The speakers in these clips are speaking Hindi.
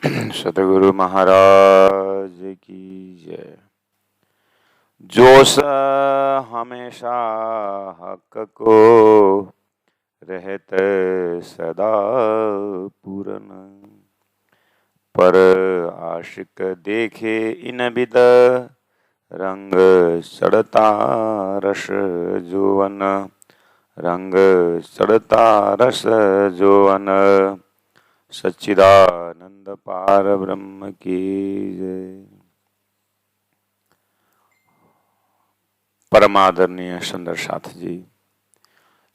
सतगुरु महाराज की जय। जोश हमेशा हक को रहत सदा पूरन, पर आशिक देखे इन बिद रंग चढ़ता रस जोवन, रंग चढ़ता रस जोवन। सच्चिदानंद पार ब्रह्म की जय। परमादरणीय सुंदर साथ जी,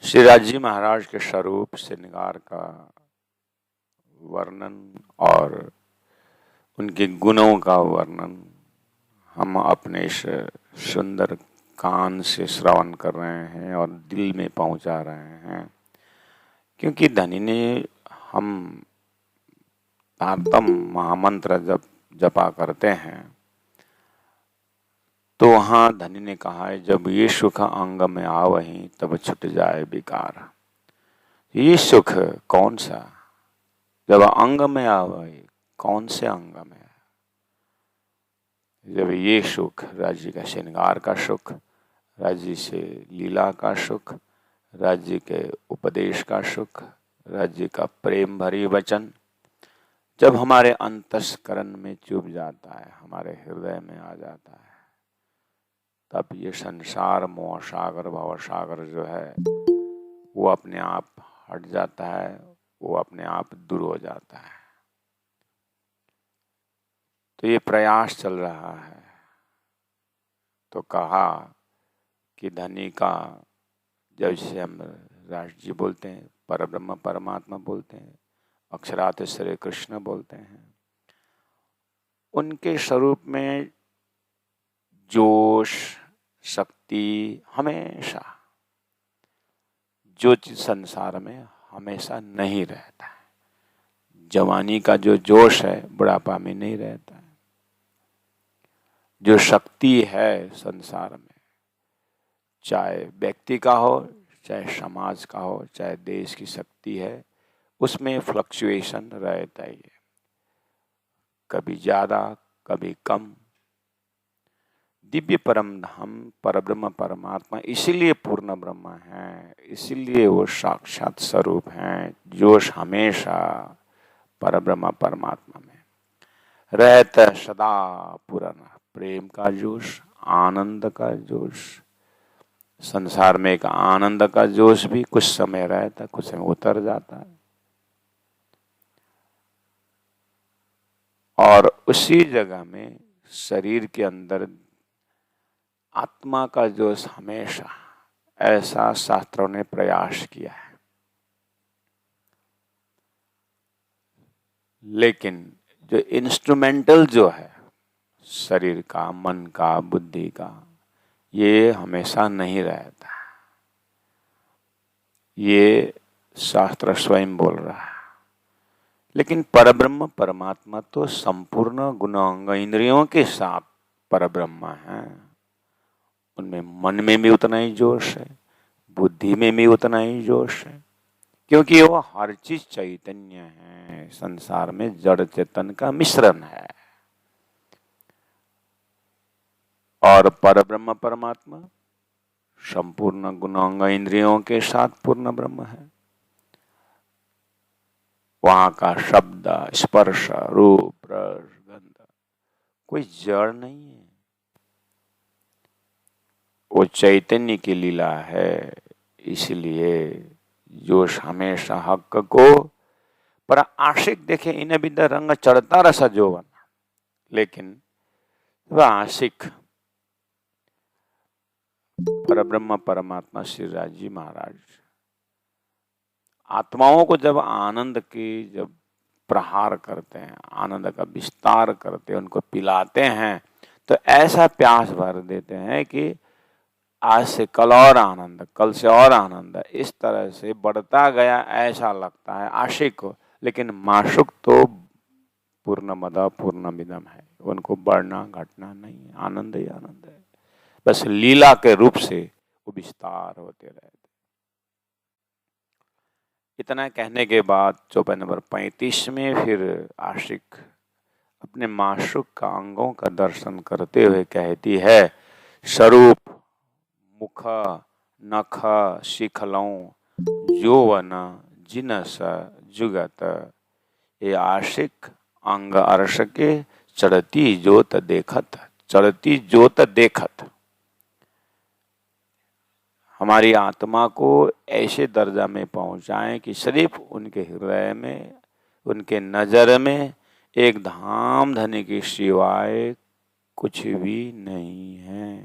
श्री राज महाराज के स्वरूप श्रृंगार का वर्णन और उनके गुणों का वर्णन हम अपने इस सुंदर कान से श्रवण कर रहे हैं और दिल में पहुंचा रहे हैं, क्योंकि धनी ने हम तारतम महामंत्र जपा करते हैं तो वहां धनी ने कहा है, जब ये सुख अंग में आवहीं तब छुट जाए विकार। ये सुख कौन सा? जब अंग में आवे, कौन से अंग में? जब ये सुख राज्य का श्रृंगार का सुख, राज्य से लीला का सुख, राज्य के उपदेश का सुख, राज्य का प्रेम भरी वचन जब हमारे अंतस्करण में चुभ जाता है, हमारे हृदय में आ जाता है, तब ये संसार मोह सागर भव सागर जो है वो अपने आप हट जाता है, वो अपने आप दूर हो जाता है। तो ये प्रयास चल रहा है। तो कहा कि धनी का, जैसे हम राज जी बोलते हैं, परब्रह्म परमात्मा बोलते हैं, अक्षरात श्री कृष्ण बोलते हैं, उनके स्वरूप में जोश शक्ति हमेशा, जो चीज संसार में हमेशा नहीं रहता है। जवानी का जो जोश है बुढ़ापा में नहीं रहता है। जो शक्ति है संसार में, चाहे व्यक्ति का हो, चाहे समाज का हो, चाहे देश की शक्ति है, उसमें फ्लक्चुएशन रहता ही है, कभी ज्यादा कभी कम। दिव्य परम धाम परब्रह्म परमात्मा इसीलिए पूर्ण ब्रह्म है, इसीलिए वो साक्षात स्वरूप हैं। जोश हमेशा परब्रह्म परमात्मा में रहता सदा पूर्ण। प्रेम का जोश, आनंद का जोश। संसार में एक आनंद का जोश भी कुछ समय रहता, कुछ समय उतर जाता है, और उसी जगह में शरीर के अंदर आत्मा का जोश हमेशा, ऐसा शास्त्रों ने प्रयास किया है। लेकिन जो इंस्ट्रूमेंटल जो है शरीर का, मन का, बुद्धि का, ये हमेशा नहीं रहता। ये शास्त्र स्वयं बोल रहा है। लेकिन परब्रह्म परमात्मा तो संपूर्ण गुण अंग इंद्रियों के साथ परब्रह्म है। उनमें मन में भी उतना ही जोश है, बुद्धि में भी उतना ही जोश है, क्योंकि वो हर चीज चैतन्य है। संसार में जड़ चेतन का मिश्रण है। और परब्रह्म परमात्मा संपूर्ण गुणांग इंद्रियों के साथ पूर्ण ब्रह्म है। वहां का शब्द, स्पर्श, रूप, रस, गंध कोई जड़ नहीं है, वो चैतन्य की लीला है। इसलिए जोश हमेशा हक को, पर आशिक देखे इन बिद रंग चढ़ता रसा जोवन। लेकिन वह आशिक परब्रह्म परमात्मा श्री राज जी महाराज आत्माओं को जब आनंद की जब प्रहार करते हैं, आनंद का विस्तार करते हैं, उनको पिलाते हैं, तो ऐसा प्यास भर देते हैं कि आज से कल और आनंद, कल से और आनंद, इस तरह से बढ़ता गया ऐसा लगता है आशिक को। लेकिन माशुक तो पूर्णमदा पूर्णमिदम है, उनको बढ़ना घटना नहीं है, आनंद ही आनंद है। बस लीला के रूप से वो विस्तार होते रहते। इतना कहने के बाद चौपाई नंबर 35 में फिर आशिक अपने माशूक का अंगों का दर्शन करते हुए कहती है, स्वरूप मुख नख शिखलों यौवन जिनस जुगत, ये आशिक अंग अर्श के चढ़ती जोत देखत, चढ़ती जोत देखत। हमारी आत्मा को ऐसे दर्जा में पहुंचाएं कि सिर्फ उनके हृदय में, उनके नजर में एक धाम धनी की सिवाय कुछ भी नहीं है।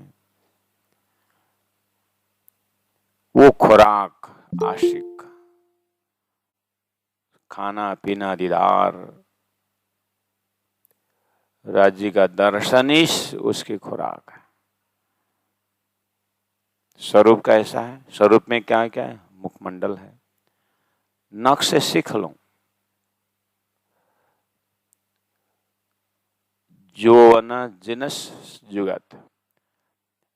वो खुराक आशिक, खाना पीना दीदार, राज्य का दर्शन ही उसकी खुराक है। स्वरूप कैसा है? स्वरूप में क्या क्या है? मुखमंडल है, नख से सीख लो, यौवन जिनस जुगत,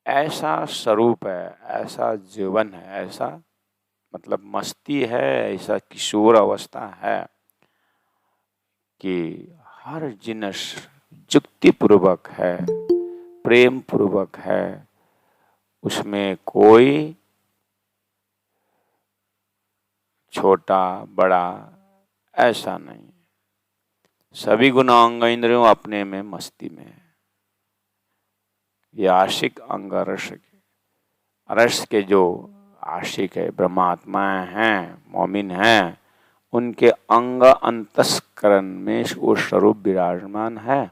ऐसा स्वरूप है, ऐसा जीवन है, ऐसा मतलब मस्ती है, ऐसा किशोर अवस्था है कि हर जिनस युक्ति पूर्वक है, प्रेम पूर्वक है, उसमें कोई छोटा बड़ा ऐसा नहीं। सभी गुणांग इंद्रियों अपने में मस्ती में है। ये आशिक अंग अरस के, अरस के जो आशिक है, ब्रह्मात्माएं हैं, मोमिन हैं, उनके अंग अंतस्करण में वो स्वरूप विराजमान है।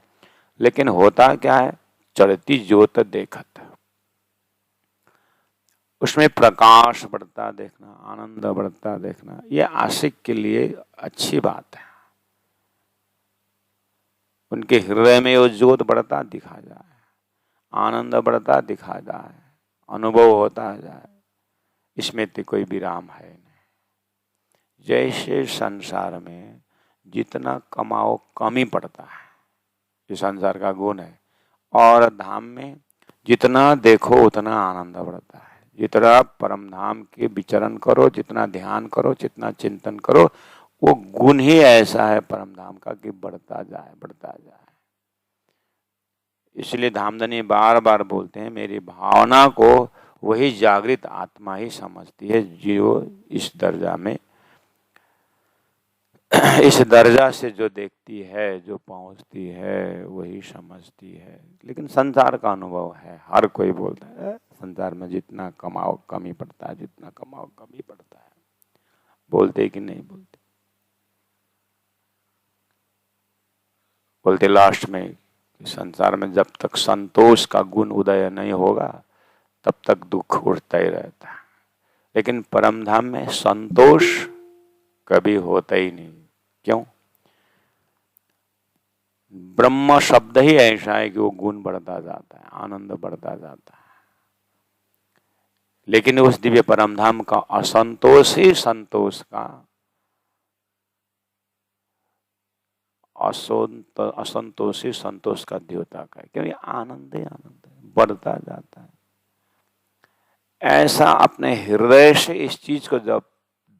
लेकिन होता क्या है? चढ़ती ज्योत देखत, उसमें प्रकाश बढ़ता देखना, आनंद बढ़ता देखना, ये आशिक के लिए अच्छी बात है। उनके हृदय में वो ज्योत बढ़ता दिखा जाए, आनंद बढ़ता दिखा जाए, अनुभव होता जाए, इसमें तो कोई विराम है नहीं। जैसे संसार में जितना कमाओ कम ही पड़ता है, ये संसार का गुण है। और धाम में जितना देखो उतना आनंद बढ़ता है। जितना परम धाम के विचरण करो, जितना ध्यान करो, जितना चिंतन करो, वो गुण ही ऐसा है परम धाम का कि बढ़ता जाए, बढ़ता जाए। इसलिए धामधनी बार बार बोलते हैं, मेरी भावना को वही जागृत आत्मा ही समझती है, जो इस दर्जा में, इस दर्जा से जो देखती है, जो पहुंचती है, वही समझती है। लेकिन संसार का अनुभव है, हर कोई बोलता है संसार में जितना कमाओ कम ही पड़ता है, जितना कमाओ कम ही पड़ता है। बोलते कि नहीं बोलते? बोलते लास्ट में, संसार में जब तक संतोष का गुण उदय नहीं होगा तब तक दुख उठता ही रहता है। लेकिन परम धाम में संतोष कभी होता ही नहीं। क्यों? ब्रह्म शब्द ही ऐसा है कि वो गुण बढ़ता जाता है, आनंद बढ़ता जाता है। लेकिन उस दिव्य परम धाम का असंतोष ही संतोष का, असंतोष ही संतोष का द्योतक है। क्योंकि आनंद ही आनंद है, बढ़ता जाता है। ऐसा अपने हृदय से इस चीज को जब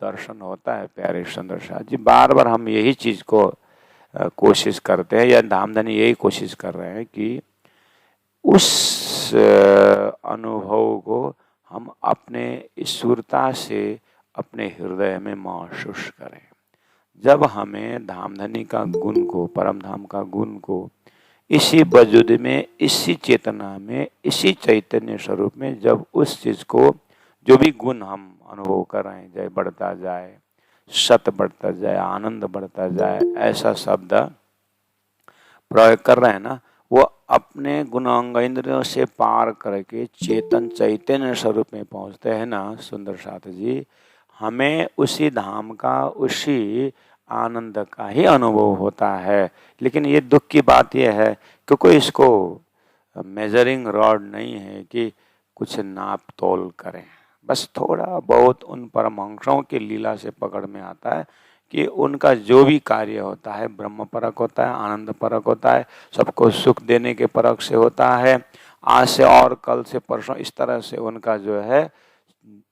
दर्शन होता है, प्यारे सुंदर शाह जी, बार बार हम यही चीज को कोशिश करते हैं, या धामधनी यही कोशिश कर रहे हैं कि उस अनुभव को हम अपने ईश्वरता से अपने हृदय में महसूस करें। जब हमें धामधनी का गुण को, परम धाम का गुण को इसी वजूद में, इसी चेतना में, इसी चैतन्य स्वरूप में, जब उस चीज को, जो भी गुण हम अनुभव कर रहे हैं, चाहे बढ़ता जाए, सत बढ़ता जाए, आनंद बढ़ता जाए, ऐसा शब्द प्रयोग कर रहे हैं ना, वो अपने गुणांग इंद्रियों से पार करके चेतन चैतन्य स्वरूप में पहुंचते हैं ना सुंदर साथ जी, हमें उसी धाम का, उसी आनंद का ही अनुभव होता है। लेकिन ये दुख की बात यह है कि कोई इसको मेजरिंग रॉड नहीं है कि कुछ नाप तोल करें। बस थोड़ा बहुत उन परमहंसों की लीला से पकड़ में आता है कि उनका जो भी कार्य होता है ब्रह्म परक होता है, आनंद परक होता है, सबको सुख देने के परक से होता है। आज से और कल से परसों इस तरह से उनका जो है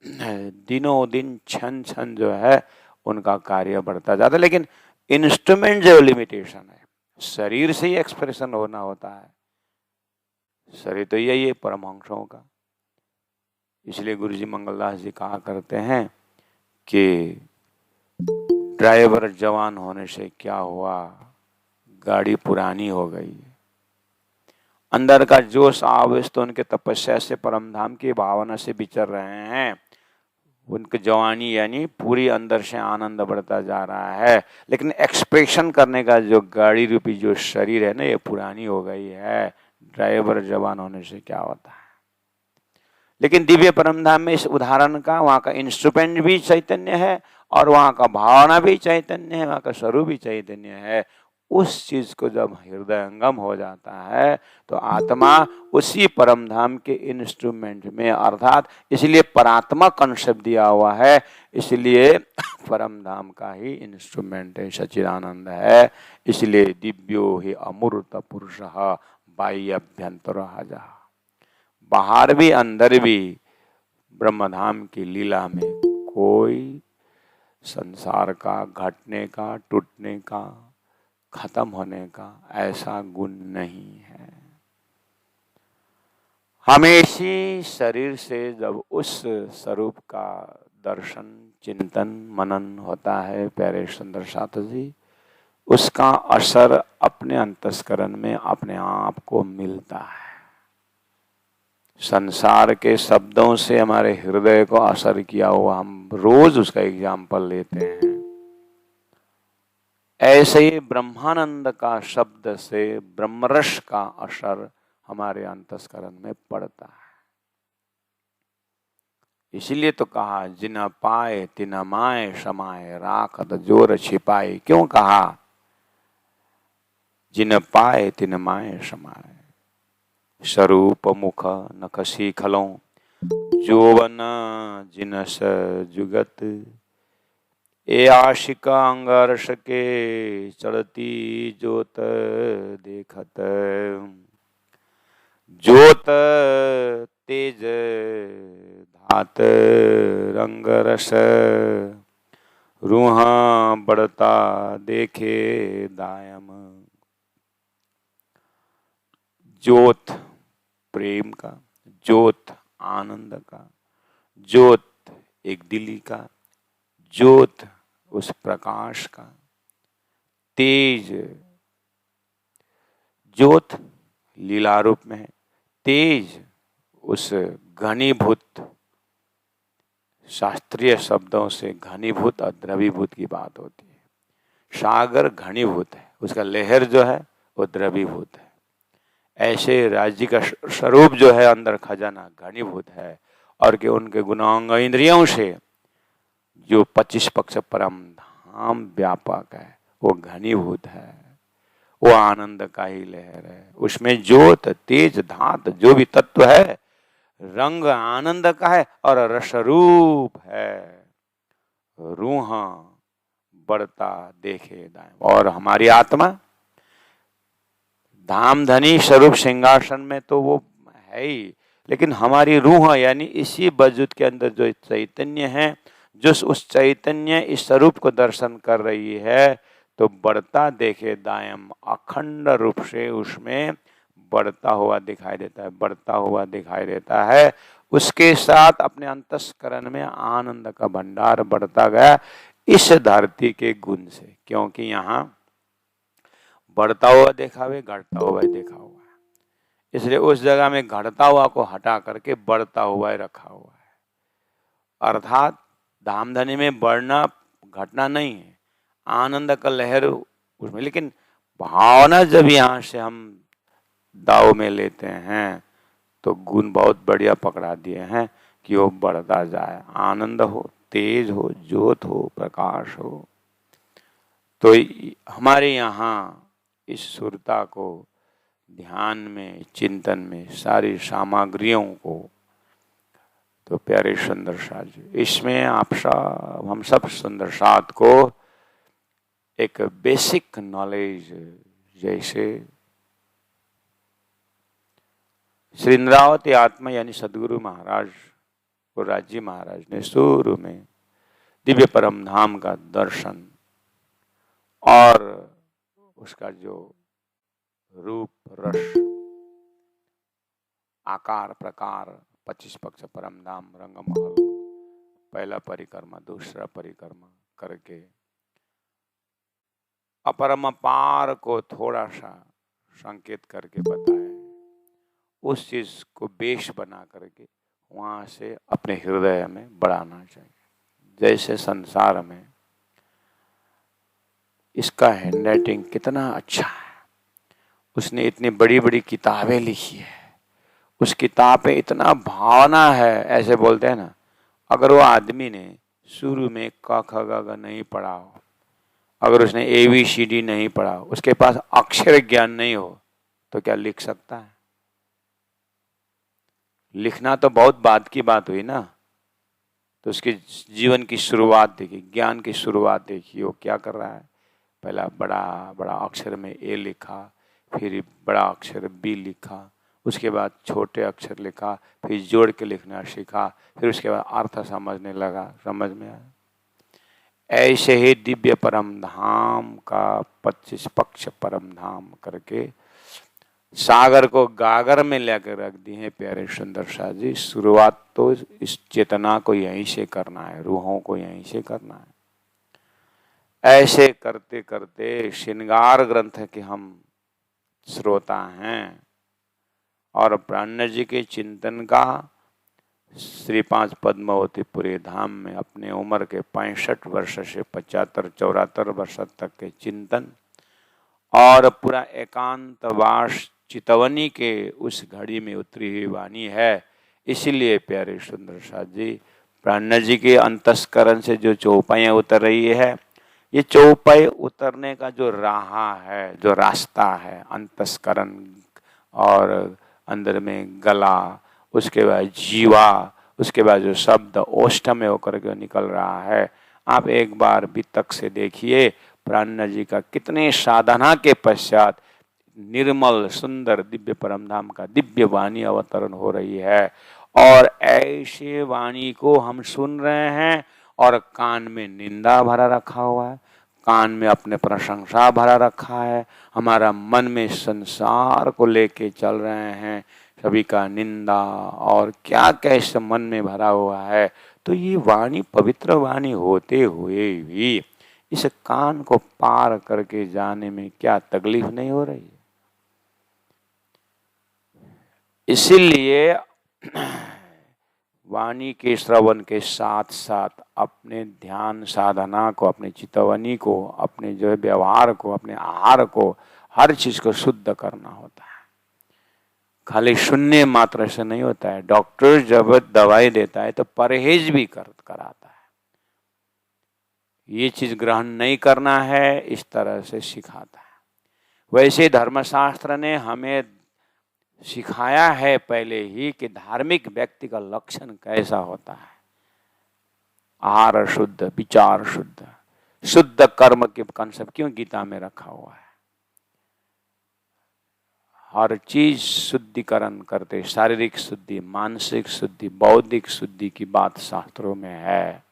दिनों दिन क्षण क्षण जो है उनका कार्य बढ़ता जाता है। लेकिन इंस्ट्रूमेंट जो लिमिटेशन है, शरीर से ही एक्सप्रेशन होना होता है। शरीर तो यही है परमहंसों का। इसलिए गुरुजी मंगलदास जी कहा करते हैं कि ड्राइवर जवान होने से क्या हुआ, गाड़ी पुरानी हो गई। अंदर का जोश आवेश तो उनके तपस्या से परम धाम की भावना से विचर रहे हैं। उनकी जवानी यानी पूरी अंदर से आनंद बढ़ता जा रहा है, लेकिन एक्सप्रेशन करने का जो गाड़ी रूपी जो शरीर है ना, ये पुरानी हो गई है। ड्राइवर जवान होने से क्या होता है। लेकिन दिव्य परम धाम में इस उदाहरण का, वहाँ का इंस्ट्रूमेंट भी चैतन्य है और वहाँ का भावना भी चैतन्य है, वहाँ का स्वरूप भी चैतन्य है। उस चीज को जब हृदयंगम हो जाता है तो आत्मा उसी परम धाम के इंस्ट्रूमेंट में, अर्थात इसलिए परात्मा कंसेप्ट दिया हुआ है, इसलिए परम धाम का ही इंस्ट्रूमेंट है, सच्चिदानंद है। इसलिए दिव्यो ही अमूर्त पुरुष बाह्यभ्यंतर जहा, बाहर भी अंदर भी ब्रह्मधाम की लीला में कोई संसार का घटने का, टूटने का, खत्म होने का ऐसा गुण नहीं है। हमेशा शरीर से जब उस स्वरूप का दर्शन, चिंतन, मनन होता है प्यारे सुंदर साथ जी, उसका असर अपने अंतस्करण में अपने आप को मिलता है। संसार के शब्दों से हमारे हृदय को असर किया हुआ हम रोज उसका एग्जाम्पल लेते हैं। ऐसे ही ब्रह्मानंद का शब्द से ब्रह्मरस का असर हमारे अंतस्करण में पड़ता है। इसीलिए तो कहा जिन पाए तिन माए समाए राखत जोर छिपाए। क्यों कहा जिन पाए तिन माए समाए। स्वरूप मुख नख सीखलों जोवन जिनस जुगत, ए आशिका अंगर्ष के चढ़ती जोत देखत, जोत तेज धात रंग रस, रूहा बढ़ता देखे दायम। ज्योत प्रेम का, ज्योत आनंद का, ज्योत एक दिली का, ज्योत उस प्रकाश का, तेज ज्योत लीला रूप में है, तेज उस घनीभूत, शास्त्रीय शब्दों से घनीभूत और द्रवीभूत की बात होती है। सागर घनीभूत है, उसका लहर जो है वो द्रवीभूत है। ऐसे राज्य का स्वरूप जो है अंदर खजाना घनीभूत है, और कि उनके गुणांग इंद्रियों से जो 25 पक्ष परम धाम व्यापक है वो घनीभूत है, वो आनंद का ही लहर है। उसमें ज्योत तेज धात जो भी तत्व है, रंग आनंद का है और रसरूप है। रूह बढ़ता देखे दाएं। और हमारी आत्मा धाम धनी स्वरूप सिंहासन में तो वो है ही, लेकिन हमारी रूह यानी इसी वजूद के अंदर जो चैतन्य है, जो उस चैतन्य इस स्वरूप को दर्शन कर रही है, तो बढ़ता देखे दायम, अखंड रूप से उसमें बढ़ता हुआ दिखाई देता है, बढ़ता हुआ दिखाई देता है। उसके साथ अपने अंतस्करण में आनंद का भंडार बढ़ता गया इस धरती के गुण से, क्योंकि यहाँ बढ़ता हुआ देखा हुआ, घटता हुआ देखा हुआ है, इसलिए उस जगह में घटता हुआ को हटा करके बढ़ता हुआ रखा हुआ है। अर्थात धामधनी में बढ़ना घटना नहीं है, आनंद का लहर उसमें, लेकिन भावना जब यहाँ से हम दाव में लेते हैं तो गुण बहुत बढ़िया पकड़ा दिए हैं कि वो बढ़ता जाए, आनंद हो, तेज हो, ज्योत हो, प्रकाश हो। तो हमारे यहाँ इस सुरता को ध्यान में, चिंतन में, सारी सामग्रियों को, तो प्यारे सुंदर साथ जी, इसमें हम सब सुंदर साथ को एक बेसिक नॉलेज, जैसे श्री इंद्रावती आत्मा यानी सदगुरु महाराज को राज्य महाराज ने शुरू में दिव्य परम धाम का दर्शन और उसका जो रूप रस आकार प्रकार 25 पक्ष परम धाम रंगमहल, पहला परिक्रमा दूसरा परिक्रमा करके अपरमपार को थोड़ा सा संकेत करके बताए, उस चीज को बेश बना करके वहां से अपने हृदय में बढ़ाना चाहिए। जैसे संसार में इसका हैंडराइटिंग कितना अच्छा है, उसने इतनी बड़ी बड़ी किताबें लिखी है, उस किताब पे इतना भावना है, ऐसे बोलते हैं ना, अगर वो आदमी ने शुरू में क ख ग घ नहीं पढ़ा हो, अगर उसने ABCD नहीं पढ़ा, उसके पास अक्षर ज्ञान नहीं हो, तो क्या लिख सकता है? लिखना तो बहुत बाद की बात हुई ना। तो उसके जीवन की शुरुआत देखिए, ज्ञान की शुरुआत देखिए, वो क्या कर रहा है। पहला बड़ा बड़ा अक्षर में A लिखा, फिर बड़ा अक्षर B लिखा, उसके बाद छोटे अक्षर लिखा, फिर जोड़ के लिखना सीखा, फिर उसके बाद अर्थ समझने लगा, समझ में आया। ऐसे ही दिव्य परम धाम का 25 पक्ष परम धाम करके सागर को गागर में लेकर रख दी है प्यारे सुंदर शाह जी। शुरुआत तो इस चेतना को यहीं से करना है, रूहों को यहीं से करना है। ऐसे करते करते श्रृंगार ग्रंथ के हम श्रोता हैं और प्राण जी के चिंतन का श्री 5 पद्मावती पूरे धाम में अपने उम्र के 65 वर्ष से 75-74 वर्ष तक के चिंतन और पूरा एकांतवास चितवनी के उस घड़ी में उतरी हुई वाणी है। इसीलिए प्यारे सुंदर शाह जी, प्राण जी के अंतस्करण से जो चौपाइयाँ उतर रही है, ये चौपाई उतरने का जो राह है, जो रास्ता है, अंतस्करण और अंदर में गला, उसके बाद जीवा, उसके बाद जो शब्द ओष्ठ में होकर के निकल रहा है। आप एक बार वितक से देखिए प्राण जी का कितने साधना के पश्चात निर्मल सुंदर दिव्य परमधाम का दिव्य वाणी अवतरण हो रही है। और ऐसे वाणी को हम सुन रहे हैं और कान में निंदा भरा रखा हुआ है, कान में अपने प्रशंसा भरा रखा है, हमारा मन में संसार को लेके चल रहे हैं, सभी का निंदा और क्या कैसे मन में भरा हुआ है। तो ये वाणी पवित्र वाणी होते हुए भी इस कान को पार करके जाने में क्या तकलीफ नहीं हो रही है। इसीलिए वाणी के श्रवण के साथ साथ अपने ध्यान साधना को, अपने चितवनी को, अपने जो है व्यवहार को, अपने आहार को, हर चीज को शुद्ध करना होता है। खाली शून्य मात्र से नहीं होता है। डॉक्टर जब दवाई देता है तो परहेज भी कराता है। ये चीज ग्रहण नहीं करना है, इस तरह से सिखाता है। वैसे धर्मशास्त्र ने हमें सिखाया है पहले ही कि धार्मिक व्यक्ति का लक्षण कैसा होता है। आहार शुद्ध, विचार शुद्ध, शुद्ध कर्म के कंसेप्ट क्यों गीता में रखा हुआ है। हर चीज शुद्धिकरण करते, शारीरिक शुद्धि, मानसिक शुद्धि, बौद्धिक शुद्धि की बात शास्त्रों में है।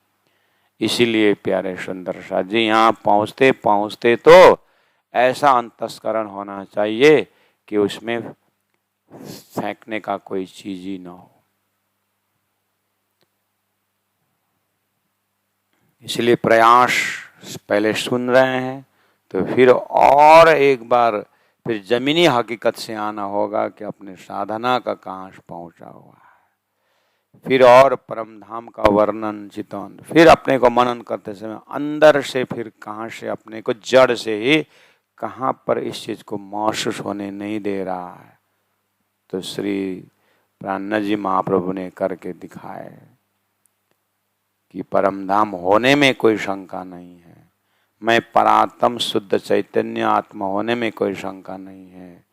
इसीलिए प्यारे सुंदर शाह जी, यहाँ पहुँचते पहुँचते तो ऐसा अंतस्करण होना चाहिए कि उसमें फेंकने का कोई चीज ही ना हो। इसलिए प्रयास पहले सुन रहे हैं तो फिर और एक बार फिर जमीनी हकीकत से आना होगा कि अपने साधना का कहाँ पहुंचा हुआ है। फिर और परम धाम का वर्णन चिंतन, फिर अपने को मनन करते समय अंदर से फिर कहाँ से अपने को जड़ से ही कहाँ पर इस चीज को महसूस होने नहीं दे रहा है। तो श्री प्राण जी महाप्रभु ने करके दिखाए कि परम धाम होने में कोई शंका नहीं है, मैं परात्म शुद्ध चैतन्य आत्मा होने में कोई शंका नहीं है,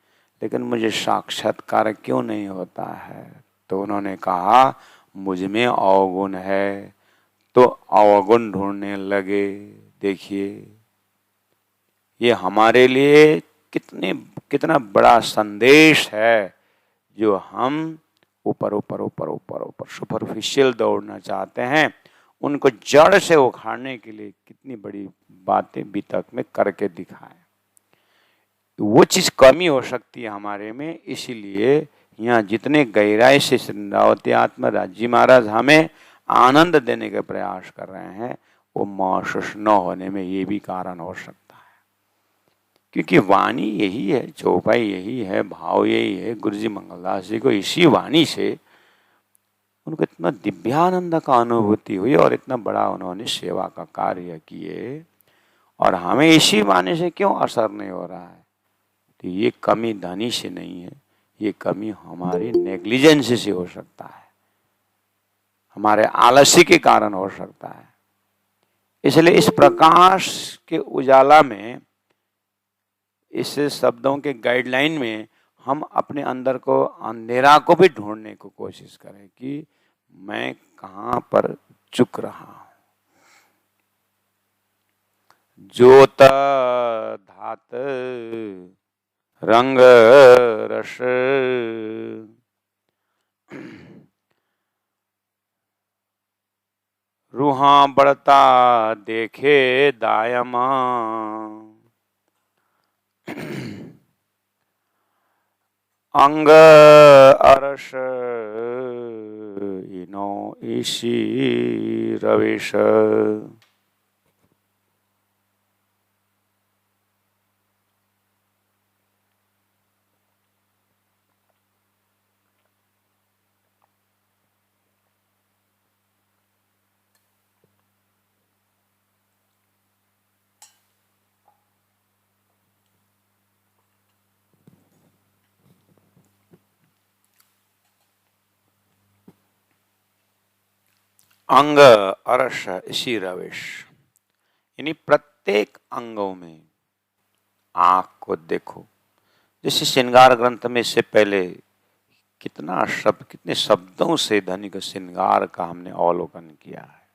लेकिन मुझे साक्षात्कार क्यों नहीं होता है। तो उन्होंने कहा मुझ में अवगुण है, तो अवगुण ढूंढने लगे। देखिए ये हमारे लिए कितना बड़ा संदेश है, जो हम ऊपर ऊपर ऊपर ऊपर ऊपर सुपरफिशियल दौड़ना चाहते हैं, उनको जड़ से उखाड़ने के लिए कितनी बड़ी बातें वितक में करके दिखाए। वो चीज कमी हो सकती है हमारे में। इसीलिए यहाँ जितने गहराई से सिंधावती आत्मा राजी महाराज हमें आनंद देने का प्रयास कर रहे हैं, वो महसूस न होने में ये भी कारण हो सकता है। क्योंकि वाणी यही है, चौपाई यही है, भाव यही है। गुरु जी मंगलदास जी को इसी वाणी से उनको इतना दिव्यानंद का अनुभूति हुई और इतना बड़ा उन्होंने सेवा का कार्य किए, और हमें इसी वाणी से क्यों असर नहीं हो रहा है? तो ये कमी धनी से नहीं है, ये कमी हमारी नेग्लिजेंस से हो सकता है, हमारे आलस्य के कारण हो सकता है। इसलिए इस प्रकाश के उजाला में, इस शब्दों के गाइडलाइन में हम अपने अंदर को, अंधेरा को भी ढूंढने को कोशिश करें कि मैं कहाँ पर चुक रहा हूं। ज्योत धात रंग रस रूहा बढ़ता देखे दायमा, अंग अरस इनो ईशी रविश। अंग अरस इसी रविश, यानी प्रत्येक अंगों में आंख को देखो। जैसे श्रृंगार ग्रंथ में इससे पहले कितना शब्द, कितने शब्दों से धनी के श्रृंगार का हमने अवलोकन किया है।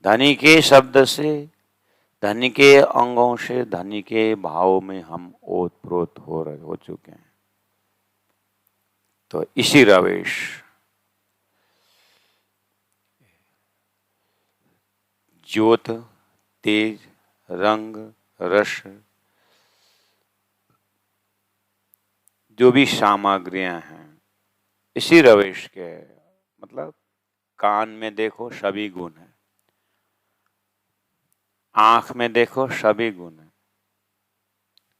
धनी के शब्द से, धनी के अंगों से, धनी के भाव में हम ओतप्रोत हो चुके हैं। तो इसी रवेश, ज्योत, तेज, रंग, रस, जो भी सामग्रियां हैं, इसी रवेश के, मतलब कान में देखो सभी गुण है, आंख में देखो सभी गुण है।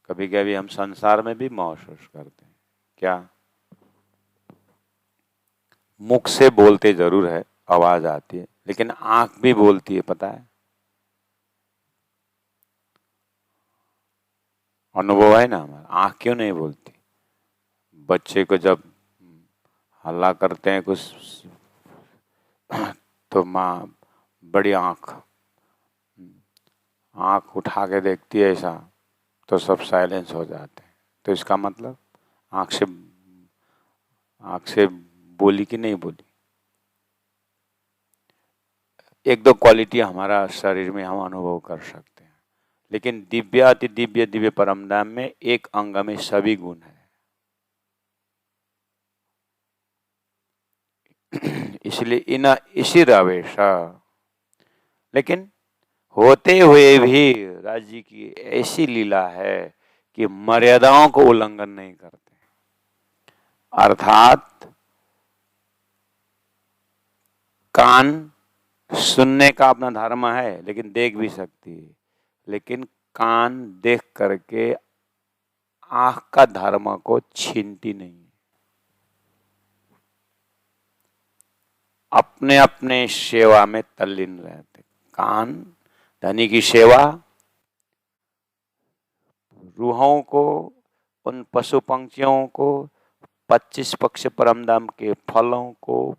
कभी कभी हम संसार में भी महसूस करते हैं, क्या मुख से बोलते जरूर है, आवाज आती है, लेकिन आंख भी बोलती है, पता है? अनुभव है ना हमारा। आंख क्यों नहीं बोलती? बच्चे को जब हल्ला करते हैं कुछ, तो माँ बड़ी आंख उठा के देखती है ऐसा, तो सब साइलेंस हो जाते हैं। तो इसका मतलब आंख से बोली कि नहीं बोली? एक दो क्वालिटी हमारा शरीर में हम अनुभव कर सकते हैं, लेकिन दिव्य अति दिव्य दिव्य परम धाम में एक अंग में सभी गुण है। इसलिए इसी रवेश, लेकिन होते हुए भी राज्य की ऐसी लीला है कि मर्यादाओं को उल्लंघन नहीं करते। अर्थात कान सुनने का अपना धर्म है, लेकिन देख भी सकती है, लेकिन कान देख करके आंख का धर्म को छीनती नहीं। अपने अपने सेवा में तल्लीन रहते। कान धनी की सेवा, रूहों को, उन पशु पंक्षियों को, 25 पक्ष परमधाम के फलों को,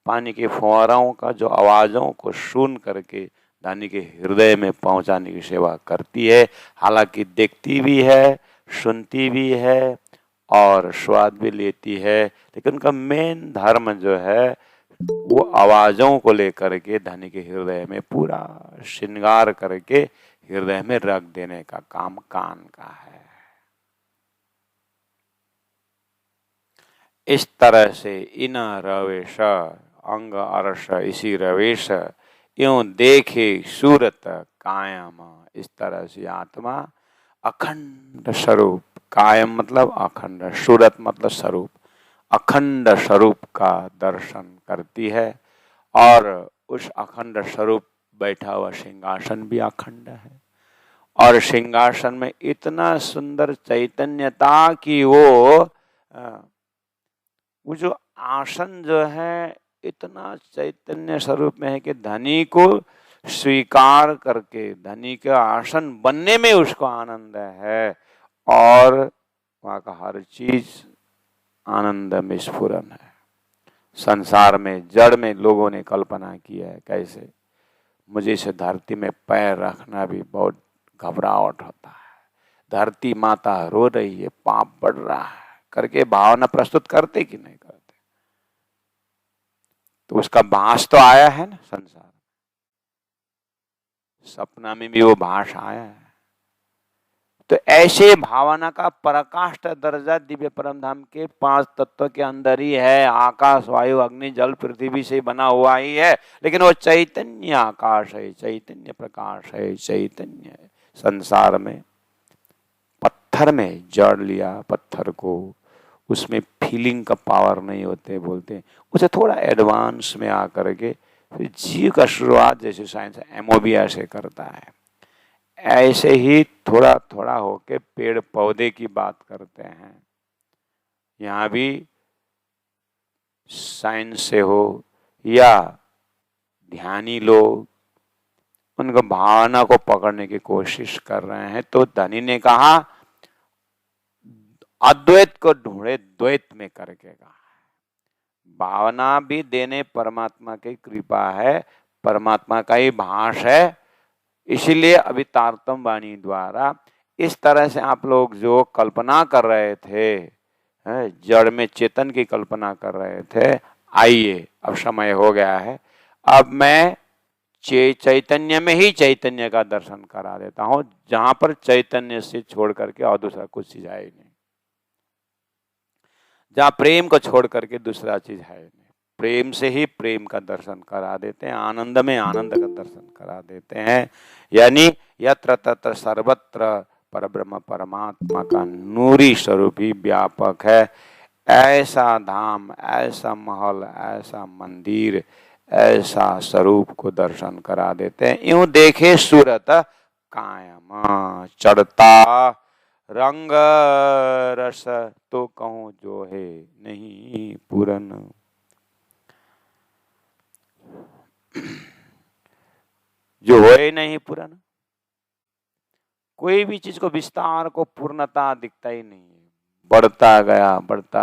पानी के फुहारों का जो आवाजों को सुन करके धनी के हृदय में पहुंचाने की सेवा करती है। हालांकि देखती भी है, सुनती भी है और स्वाद भी लेती है, लेकिन उनका मेन धर्म जो है वो आवाजों को लेकर के धनी के हृदय में पूरा श्रृंगार करके हृदय में रख देने का काम कान का है। इस तरह से इन रवेश अंग अरस इसी रवेश, यूं देखे सूरत कायम, इस तरह से आत्मा अखंड स्वरूप, कायम मतलब अखंड, सूरत मतलब स्वरूप, अखंड स्वरूप का दर्शन करती है। और उस अखंड स्वरूप बैठा हुआ सिंहासन भी अखंड है। और सिंहासन में इतना सुंदर चैतन्यता कि वो जो आसन जो है इतना चैतन्य स्वरूप में है कि धनी को स्वीकार करके धनी के आसन बनने में उसको आनंद है। और वहाँ का हर चीज आनंद में स्फुरन है। संसार में जड़ में लोगों ने कल्पना की है कैसे मुझे इस धरती में पैर रखना भी बहुत घबराहट होता है, धरती माता रो रही है, पाप बढ़ रहा है करके भावना प्रस्तुत करते कि नहीं करते? तो उसका भास तो आया है ना संसार, सपना में भी वो भास आया है। तो ऐसे भावना का पराकाष्ठ दर्जा दिव्य परम धाम के 5 तत्व के अंदर ही है। आकाश वायु अग्नि जल पृथ्वी से बना हुआ ही है, लेकिन वो चैतन्य आकाश है, चैतन्य प्रकाश है, चैतन्य है। संसार में पत्थर में जड़ लिया, पत्थर को उसमें फीलिंग का पावर नहीं होते बोलते, उसे थोड़ा एडवांस में आकर के फिर जीव का शुरुआत जैसे साइंस एमोबिया से करता है, ऐसे ही थोड़ा थोड़ा होके पेड़ पौधे की बात करते हैं। यहाँ भी साइंस से हो या ध्यानी लोग उनको भावना को पकड़ने की कोशिश कर रहे हैं। तो धनी ने कहा अद्वैत को ढूंढे द्वैत में करके कहा। भावना भी देने परमात्मा की कृपा है, परमात्मा का ही भाष है। इसीलिए अभी तारतम वाणी द्वारा इस तरह से आप लोग जो कल्पना कर रहे थे, जड़ में चेतन की कल्पना कर रहे थे, आइए अब समय हो गया है, अब मैं चैतन्य में ही चैतन्य का दर्शन करा देता हूं, जहां पर चैतन्य से छोड़ करके और दूसरा कुछ चीज है ही नहीं, जहां प्रेम को छोड़ करके दूसरा चीज है नहीं। प्रेम से ही प्रेम का दर्शन करा देते हैं, आनंद में आनंद का दर्शन करा देते हैं। यानी यत्र तत्र सर्वत्र परब्रह्म परमात्मा का नूरी स्वरूप ही व्यापक है। ऐसा धाम, ऐसा महल, ऐसा मंदिर, ऐसा स्वरूप को दर्शन करा देते हैं। यूं देखे सूरत कायम चढ़ता रंग रस तो कहूं जो है नहीं पूरन। जो है नहीं पूरन, कोई भी चीज को विस्तार को पूर्णता दिखता ही नहीं है, बढ़ता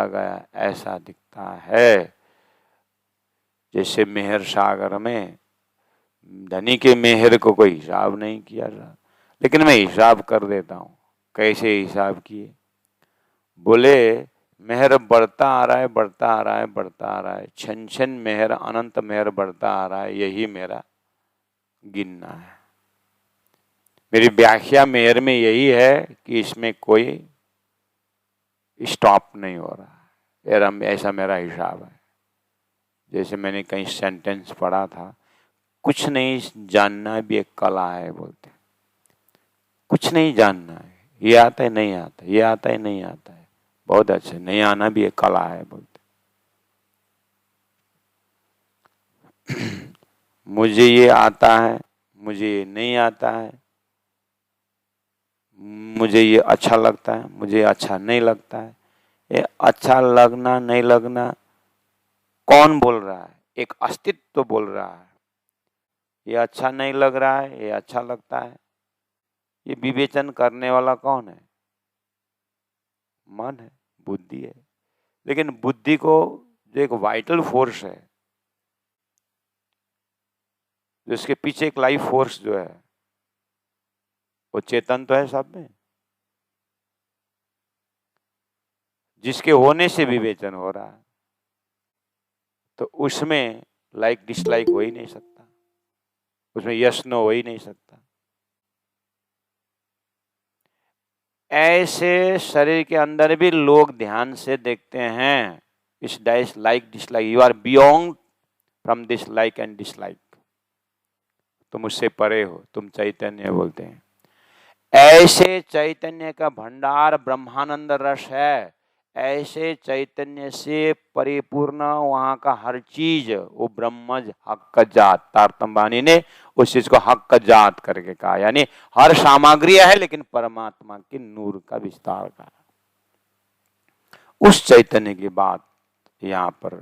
गया ऐसा दिखता है। जैसे मेहर सागर में धनी के मेहर को कोई हिसाब नहीं किया जा, लेकिन मैं हिसाब कर देता हूं। कैसे हिसाब किए? बोले मेहर बढ़ता आ रहा है, बढ़ता आ रहा है, बढ़ता आ रहा है, छन छन मेहर अनंत मेहर बढ़ता आ रहा है, यही मेरा गिनना है। मेरी व्याख्या मेहर में यही है कि इसमें कोई स्टॉप नहीं हो रहा है, ऐसा मेरा हिसाब है। जैसे मैंने कहीं सेंटेंस पढ़ा था, कुछ नहीं जानना भी एक कला है बोलते। कुछ नहीं जानना है, ये आता है नहीं आता, ये आता है नहीं आता है, बहुत अच्छे, नहीं आना भी एक कला है बोलते। मुझे ये आता है, मुझे ये नहीं आता है, मुझे ये अच्छा लगता है, मुझे अच्छा नहीं लगता है। ये अच्छा लगना नहीं लगना कौन बोल रहा है? एक अस्तित्व तो बोल रहा है। ये अच्छा नहीं लग रहा है, ये अच्छा लगता है, ये विवेचन करने वाला कौन है? मन है, बुद्धि है। लेकिन बुद्धि को जो एक वाइटल फोर्स है, जिसके पीछे एक लाइफ फोर्स जो है, वो चेतन तो है सब में, जिसके होने से विवेचन हो रहा है। तो उसमें लाइक डिसलाइक हो ही नहीं सकता, उसमें यस नो हो ही नहीं सकता। ऐसे शरीर के अंदर भी लोग ध्यान से देखते हैं, इस like dislike, you are beyond from this like and dislike, तुम उससे परे हो, तुम चैतन्य बोलते हैं। ऐसे चैतन्य का भंडार ब्रह्मानंद रस है, ऐसे चैतन्य से परिपूर्ण वहां का हर चीज वो ब्रह्मज हक जात, तारतम्बानी ने उस चीज को हक जात करके कहा, यानी हर सामग्री है लेकिन परमात्मा के नूर का विस्तार का। उस चैतन्य की बात यहाँ पर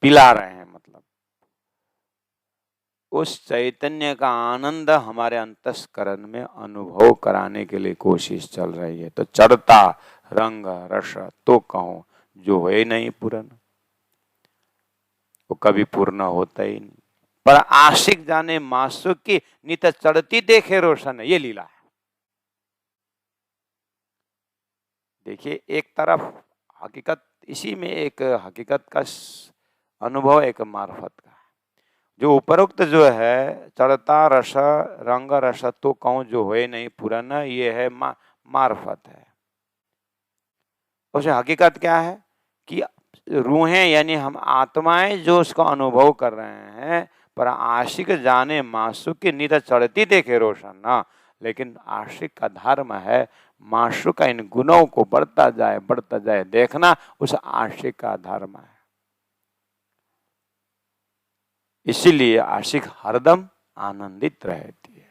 पिला रहे हैं, मतलब उस चैतन्य का आनंद हमारे अंतस्करण में अनुभव कराने के लिए कोशिश चल रही है। तो चढ़ता रंग रस तो कहूं जो है नहीं पूर्ण, वो कभी पूर्ण होता ही नहीं। पर आशिक जाने मासूक की नित चढ़ती देखे रोशन, ये लीला है। देखिए एक तरफ हकीकत, इसी में एक हकीकत का अनुभव एक मार्फत का है। जो उपरोक्त जो है चढ़ता रस रंग रस तो कहूं जो है नहीं पूर्ण, ये है मार्फत है। उसे हकीकत क्या है कि रूहें यानी हम आत्माएं जो उसका अनुभव कर रहे हैं, पर आशिक जाने मासूक की नित चढ़ती देखे रोशन ना। लेकिन आशिक का धर्म है मासूक का इन गुणों को बढ़ता जाए देखना, उस आशिक का धर्म है। इसीलिए आशिक हरदम आनंदित रहती है।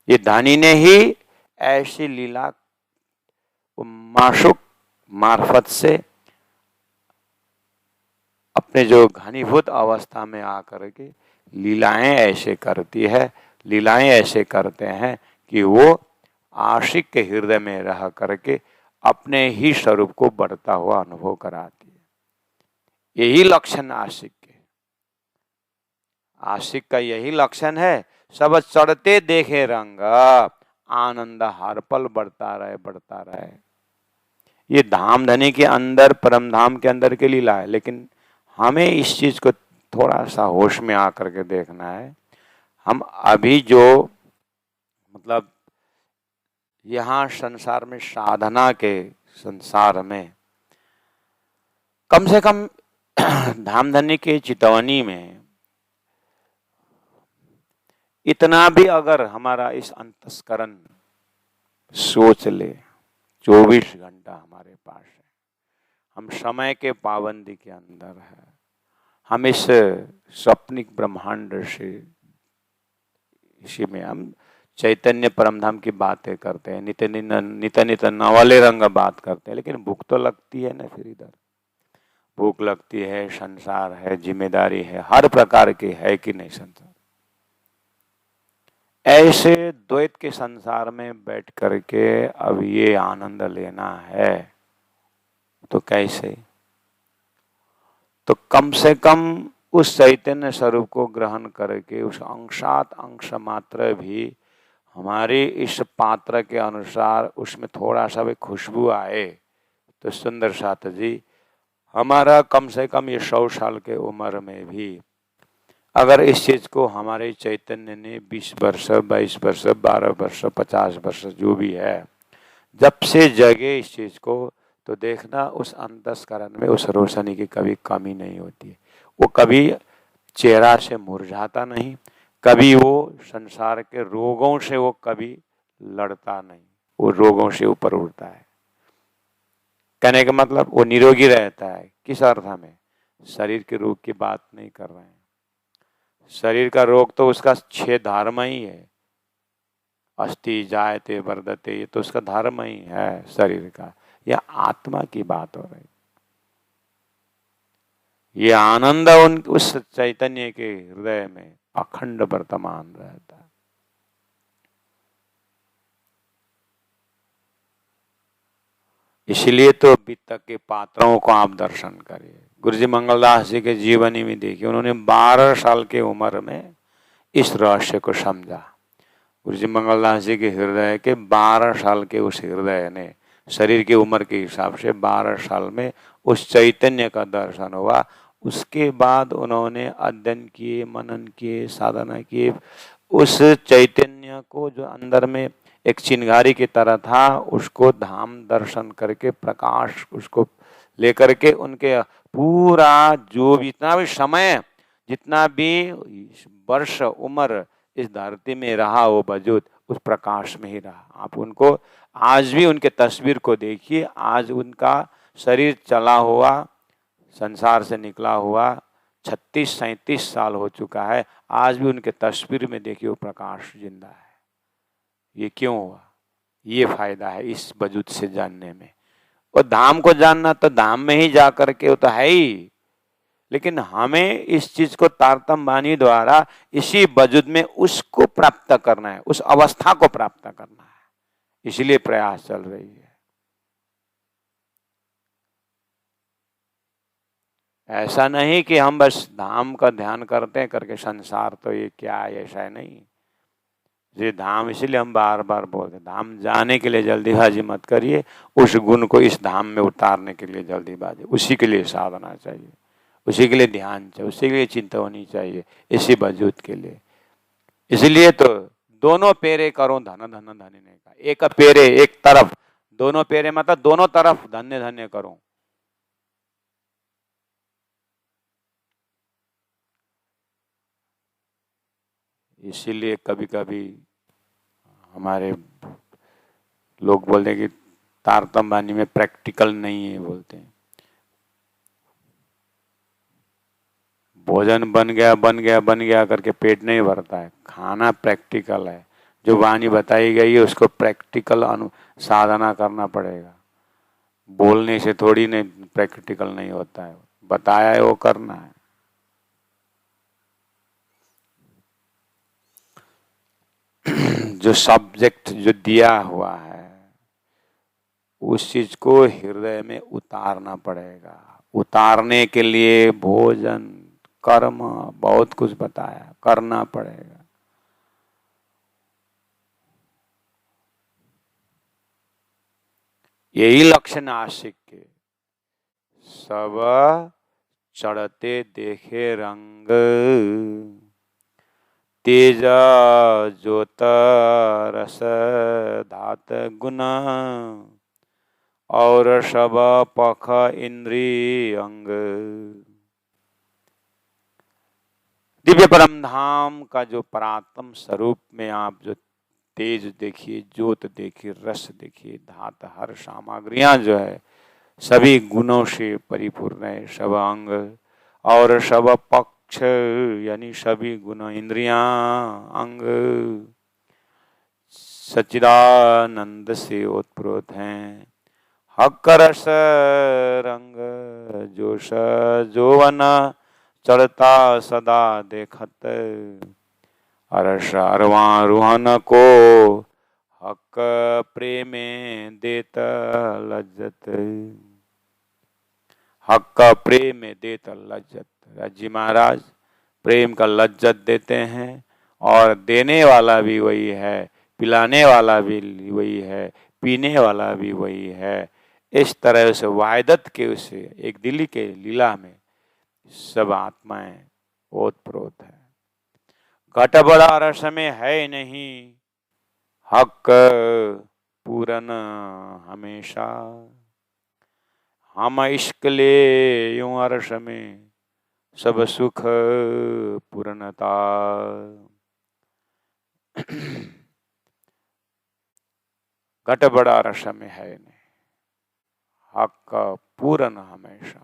ये दानी ने ही ऐसी लीला मासूक मार्फत से अपने जो घनीभूत अवस्था में आकर के लीलाएं ऐसे करती है, लीलाएं ऐसे करते हैं कि वो आशिक के हृदय में रह करके अपने ही स्वरूप को बढ़ता हुआ अनुभव कराती है। यही लक्षण आशिक के, आशिक का यही लक्षण है। सब चढ़ते देखे रंग, आनंद हर पल बढ़ता रहे। ये धाम धनी के अंदर, परम धाम के अंदर के लीला है, लेकिन हमें इस चीज को थोड़ा सा होश में आकर के देखना है। हम अभी जो मतलब यहाँ संसार में साधना के संसार में कम से कम धाम धनी के चितवनी में इतना भी अगर हमारा इस अंतस्करण सोच ले, 24 घंटा हमारे पास है, हम समय के पाबंदी के अंदर है, हम इस स्वप्निक ब्रह्मांड से इसी में हम चैतन्य परमधाम की बातें करते हैं, नित नवाले रंग बात करते हैं, लेकिन भूख तो लगती है ना। फिर इधर भूख लगती है, संसार है, जिम्मेदारी है, हर प्रकार की है कि नहीं संसार। ऐसे द्वैत के संसार में बैठ करके अब ये आनंद लेना है तो कैसे? तो कम से कम उस चैतन्य स्वरूप को ग्रहण करके उस अंशात अंश मात्र भी हमारे इस पात्र के अनुसार उसमें थोड़ा सा भी खुशबू आए तो सुंदर साथ जी हमारा कम से कम ये 100 साल के उम्र में भी अगर इस चीज को हमारे चैतन्य ने 20 वर्ष 22 वर्ष 12 वर्ष 50 वर्ष जो भी है जब से जगे इस चीज को, तो देखना उस अंतस्करण में उस रोशनी की कभी कमी नहीं होती है। वो कभी चेहरा से मुरझाता नहीं, कभी वो संसार के रोगों से वो कभी लड़ता नहीं, वो रोगों से ऊपर उठता है। कहने का मतलब वो निरोगी रहता है। किस अर्थ में? शरीर के रोग की बात नहीं कर रहे हैं। शरीर का रोग तो उसका 6 धर्म ही है, अस्थि जायते वर्धते, ये तो उसका धर्म ही है शरीर का। यह आत्मा की बात हो रही। ये आनंद उस चैतन्य के हृदय में अखंड वर्तमान रहता है। इसलिए तो वित्त के पात्रों को आप दर्शन करिए। गुरुजी मंगलदास जी के जीवनी में देखिए, उन्होंने 12 साल के उम्र में इस रहस्य को समझा। गुरुजी मंगलदास जी के हृदय के 12 साल के उस हृदय ने शरीर की उम्र के हिसाब से 12 साल में उस चैतन्य का दर्शन हुआ। उसके बाद उन्होंने अध्ययन किए, मनन किए, साधना किए। उस चैतन्य को जो अंदर में एक चिंगारी की तरह था, उसको धाम दर्शन करके प्रकाश उसको लेकर के उनके पूरा जो जितना भी समय, जितना भी वर्ष उम्र इस धरती में रहा वो वजूद, उस प्रकाश में ही रहा। आप उनको आज भी उनके तस्वीर को देखिए, आज उनका शरीर चला हुआ, संसार से निकला हुआ 36-37 साल हो चुका है, आज भी उनके तस्वीर में देखिए वो प्रकाश जिंदा है। ये क्यों हुआ? ये फायदा है इस वजूद से जानने में। और धाम को जानना तो धाम में ही जा करके वो तो है ही, लेकिन हमें इस चीज को तारतम्य वाणी द्वारा इसी वजूद में उसको प्राप्त करना है, उस अवस्था को प्राप्त करना है, इसलिए प्रयास चल रही है। ऐसा नहीं कि हम बस धाम का ध्यान करते हैं करके संसार तो ये क्या है, ऐसा नहीं। ये धाम इसलिए हम बार बार बोलते हैं, धाम जाने के लिए जल्दीबाजी मत करिए, उस गुण को इस धाम में उतारने के लिए जल्दीबाजी, उसी के लिए साधना चाहिए, उसी के लिए ध्यान चाहिए, उसी के लिए चिंता होनी चाहिए, इसी वजूद के लिए। इसलिए तो दोनों पेरे करो धन धन धन्य का, एक पेरे एक तरफ, दोनों पेरे मतलब दोनों तरफ धन्य धन्य करो। इसीलिए कभी कभी हमारे लोग बोलते हैं कि तारतम्य वाणी में प्रैक्टिकल नहीं है, बोलते हैं भोजन बन गया करके पेट नहीं भरता है, खाना प्रैक्टिकल है। जो वाणी बताई गई है उसको प्रैक्टिकल साधना करना पड़ेगा, बोलने से थोड़ी नहीं प्रैक्टिकल नहीं होता है, बताया है वो करना है। जो सब्जेक्ट जो दिया हुआ है उस चीज को हृदय में उतारना पड़ेगा। उतारने के लिए भोजन, कर्म, बहुत कुछ बताया, करना पड़ेगा। यही लक्षण आशिक के, सब चढ़ते देखे रंग, तेज ज्योत रस धात गुण, और सब पख इंद्रिय अंग। दिव्य परम धाम का जो परात्म स्वरूप में आप जो तेज देखिए, ज्योत देखिए, रस देखिए, धात, हर सामग्रियां जो है सभी गुणों से परिपूर्ण है, सब अंग और सब पक्ष यानी सभी गुण, इंद्रियां, अंग सच्चिदानंद से ओतप्रोत हैं। हक रस रंग जोश जोवन, चढ़ता सदा देखत, अरस अरवारोहन को, हक प्रेमे देत लज्जत। हक का प्रेम देत लज्जत, जी महाराज प्रेम का लज्जत देते हैं, और देने वाला भी वही है, पिलाने वाला भी वही है, पीने वाला भी वही है। इस तरह से वायदत के उसे एक दिल्ली के लीला में सब आत्माएं ओतप्रोत है। घट बड़ा रस में है नहीं, हक पूरन हमेशा, हम इश्क ले यूं अर्श में सब सुख पूर्णता। घट बड़ा रस में है नहीं, हक पूरन हमेशा।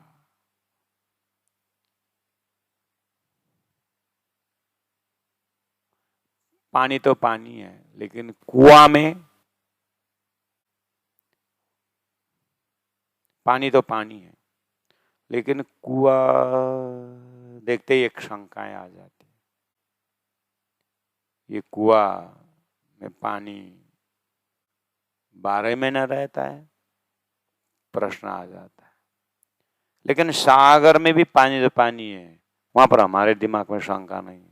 पानी तो पानी है, लेकिन कुआं में पानी तो पानी है, लेकिन कुआं देखते ही एक शंकाएं आ जाती है, ये कुआं में पानी 12 महीना रहता है, प्रश्न आ जाता है। लेकिन सागर में भी पानी तो पानी है, वहां पर हमारे दिमाग में शंका नहीं है,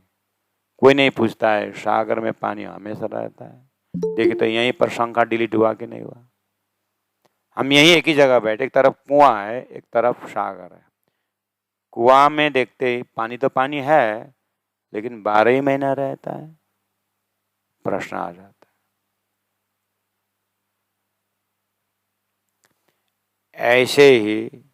कोई नहीं पूछता है सागर में पानी हमेशा रहता है। देखिए तो यहीं पर शंका डिलीट हुआ कि नहीं हुआ। हम यहीं एक ही जगह बैठे, एक तरफ कुआं है, एक तरफ सागर है। कुआं में देखते ही पानी तो पानी है, लेकिन 12 ही महीना रहता है, प्रश्न आ जाता है। ऐसे ही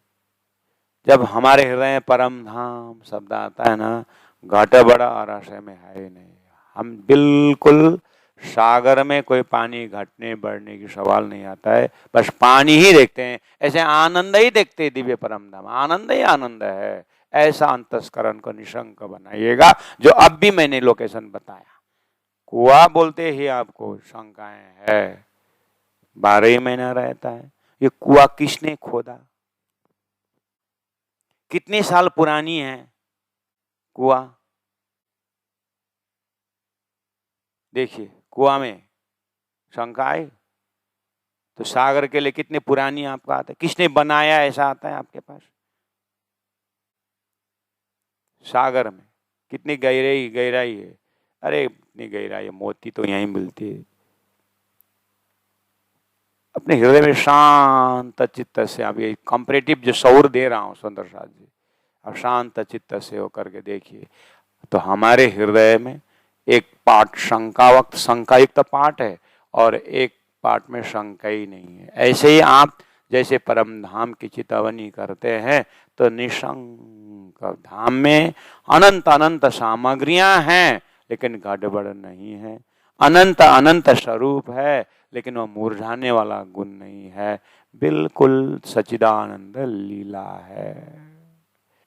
जब हमारे हृदय में परम धाम शब्द आता है ना, घट बड़ा और आशय में है ही नहीं, हम बिल्कुल सागर में कोई पानी घटने बढ़ने की सवाल नहीं आता है, बस पानी ही देखते हैं, ऐसे आनंद ही देखते हैं। दिव्य परम धाम आनंद ही आनंद है। ऐसा अंतस्करण को निशंक बनाइएगा, जो अब भी मैंने लोकेशन बताया। कुआं बोलते ही आपको शंकाएं है, 12 महीना रहता है। ये कुआं किसने खोदा, कितने साल पुरानी है कुआं? देखिए कुआं में शंका आई तो सागर के लिए कितने पुरानी आपका आता है, किसने बनाया, ऐसा आता है आपके पास? सागर में कितनी गहराई गहराई है? अरे इतनी गहराई है, मोती तो यहीं मिलती है। अपने हृदय में शांत चित्त से, आप ये कंपैरेटिव जो सौर दे रहा हूं सुंदर साथ जी, आप शांत चित्त से होकर के देखिए, तो हमारे हृदय में एक पार्ट शंका युक्त पार्ट है और एक पार्ट में शंका ही नहीं है। ऐसे ही आप जैसे परम धाम की चितवनी करते हैं तो निशंक धाम में अनंत अनंत सामग्रियां हैं, लेकिन गड़बड़ नहीं है। अनंत अनंत स्वरूप है, लेकिन वह मुरझाने वाला गुण नहीं है। बिल्कुल सच्चिदानंद लीला है।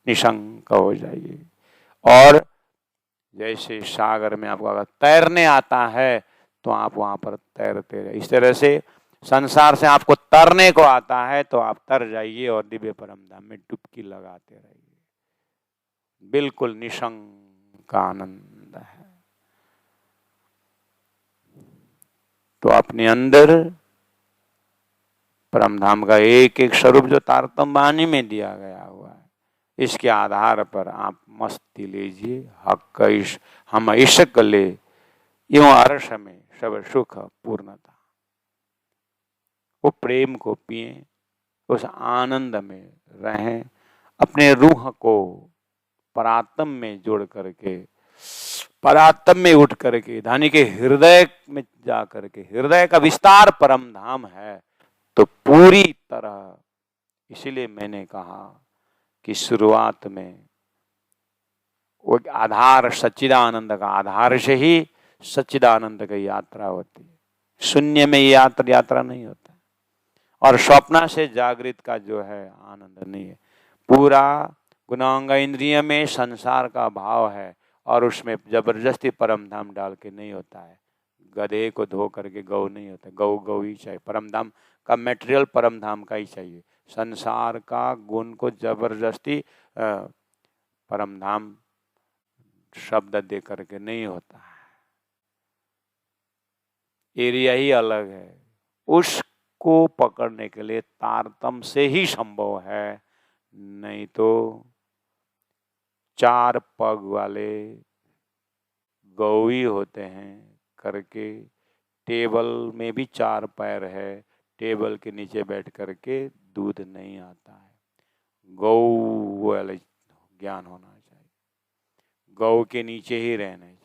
निशंक हो जाइए। और जैसे सागर में आपको अगर तैरने आता है तो आप वहां पर तैरते रहे। इस तरह से संसार से आपको तरने को आता है तो आप तर जाइए और दिव्य परम धाम में डुबकी लगाते रहिए। बिल्कुल निशंक आनंद है। तो अपने अंदर परम धाम का एक एक स्वरूप जो तारतम्य वाणी में दिया गया हुआ है, इसके आधार पर आप मस्ती लीजिए। हक हम इश्क ले यूं अर्श में सब सुख पूर्णता। वो प्रेम को पिए, उस आनंद में रहें, अपने रूह को परात्म में जोड़ करके, परात्म में उठ करके, धानी के हृदय में जा करके, हृदय का विस्तार परम धाम है। तो पूरी तरह, इसीलिए मैंने कहा कि शुरुआत में वो आधार सच्चिदानंद का आधार से ही सच्चिदानंद की यात्रा होती है। शून्य में यात्रा नहीं होता। और स्वप्न से जागृत का जो है आनंद नहीं है। पूरा गुणांग इंद्रिय में संसार का भाव है और उसमें जबरदस्ती परम धाम डाल के नहीं होता है। गधे को धो करके गौ नहीं होता, गौ गौ ही चाहिए। परम धाम का मेटेरियल परम धाम का ही चाहिए। संसार का गुण को जबरदस्ती परम धाम शब्द दे करके नहीं होता है। एरिया ही अलग है। उसको पकड़ने के लिए तारतम से ही संभव है, नहीं तो 4 पग वाले गौ ही होते हैं करके। टेबल में भी 4 पैर है, टेबल के नीचे बैठ करके दूध नहीं आता है। गौ वाले ज्ञान होना चाहिए, गौ के नीचे ही रहना चाहिए।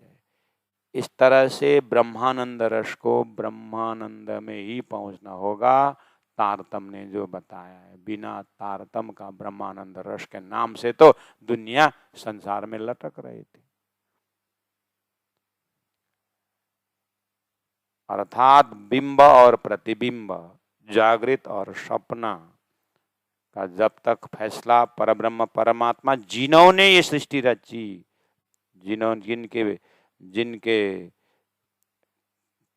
इस तरह से ब्रह्मानंद रस को ब्रह्मानंद में ही पहुंचना होगा। तारतम ने जो बताया है, बिना तारतम का ब्रह्मानंद रस के नाम से तो दुनिया संसार में लटक रही थी। अर्थात बिंब और प्रतिबिंब, जागृत और सपना का जब तक फैसला परब्रह्म परमात्मा जिन्होंने ये सृष्टि रची, जिनके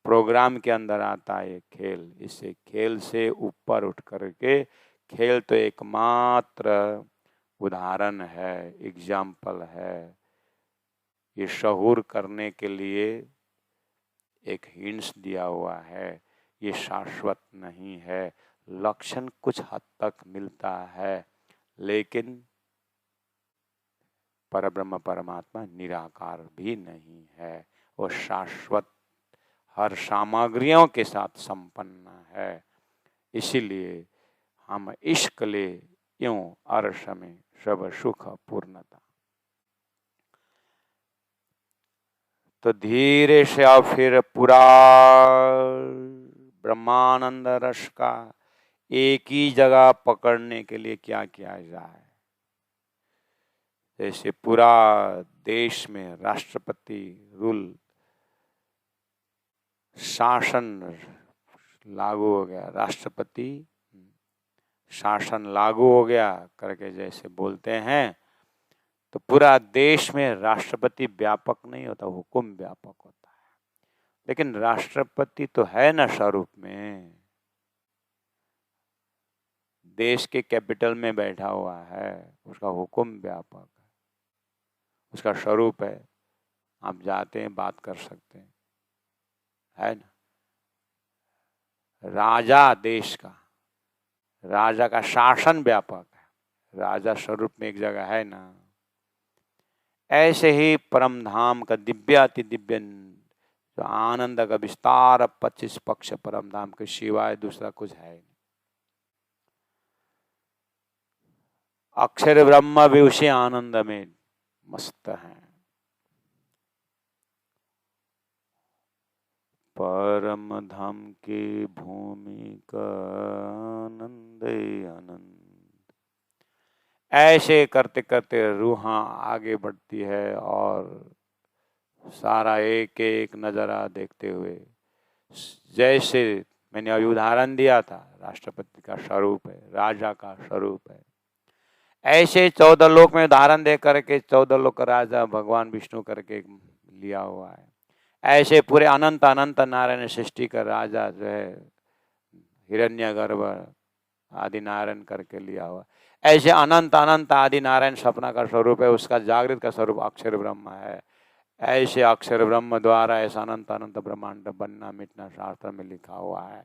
प्रोग्राम के अंदर आता है खेल, इससे खेल से ऊपर उठ करके, खेल तो एकमात्र उदाहरण है, एग्जाम्पल है। ये शहूर करने के लिए एक हिंट्स दिया हुआ है, ये शाश्वत नहीं है। लक्षण कुछ हद तक मिलता है, लेकिन परब्रह्म परमात्मा निराकार भी नहीं है। वो शाश्वत हर सामग्रियों के साथ संपन्न है। इसीलिए हम इश्क ले यूं अर्श में सब सुख पूर्णता। तो धीरे से और फिर पूरा ब्रह्मानंद रस का एक ही जगह पकड़ने के लिए क्या किया जाए। जैसे पूरा देश में राष्ट्रपति रूल शासन लागू हो गया, राष्ट्रपति शासन लागू हो गया करके जैसे बोलते हैं, तो पूरा देश में राष्ट्रपति व्यापक नहीं होता, हुकुम व्यापक होता है। लेकिन राष्ट्रपति तो है ना स्वरूप में, देश के कैपिटल में बैठा हुआ है, उसका हुकुम व्यापक है, उसका स्वरूप है। आप जाते हैं, बात कर सकते हैं, है ना। राजा देश का, राजा का शासन व्यापक है, राजा स्वरूप में एक जगह है ना। ऐसे ही परम धाम का दिव्याति दिव्य जो आनंद का विस्तार 25 पक्ष परम धाम के सिवाय दूसरा कुछ है नहीं। अक्षर ब्रह्म भी उसी आनंद में मस्त है। परम धाम की भूमि का आनंद आनंद। ऐसे करते करते रूह आगे बढ़ती है और सारा एक एक नज़ारा देखते हुए, जैसे मैंने अभी उदाहरण दिया था, राष्ट्रपति का स्वरूप है, राजा का स्वरूप है, ऐसे 14 लोक में उदाहरण दे करके 14 लोक का राजा भगवान विष्णु करके लिया हुआ है। ऐसे पूरे अनंत अनंत नारायण सृष्टि का राजा जो है हिरण्यगर्भ आदि नारायण करके लिया हुआ। ऐसे अनंत अनंत आदि नारायण सपना का स्वरूप है, उसका जागृत का स्वरूप अक्षर ब्रह्म है। ऐसे अक्षर ब्रह्म द्वारा ऐसा अनंत अनंत ब्रह्मांड बनना मिटना शास्त्र में लिखा हुआ है।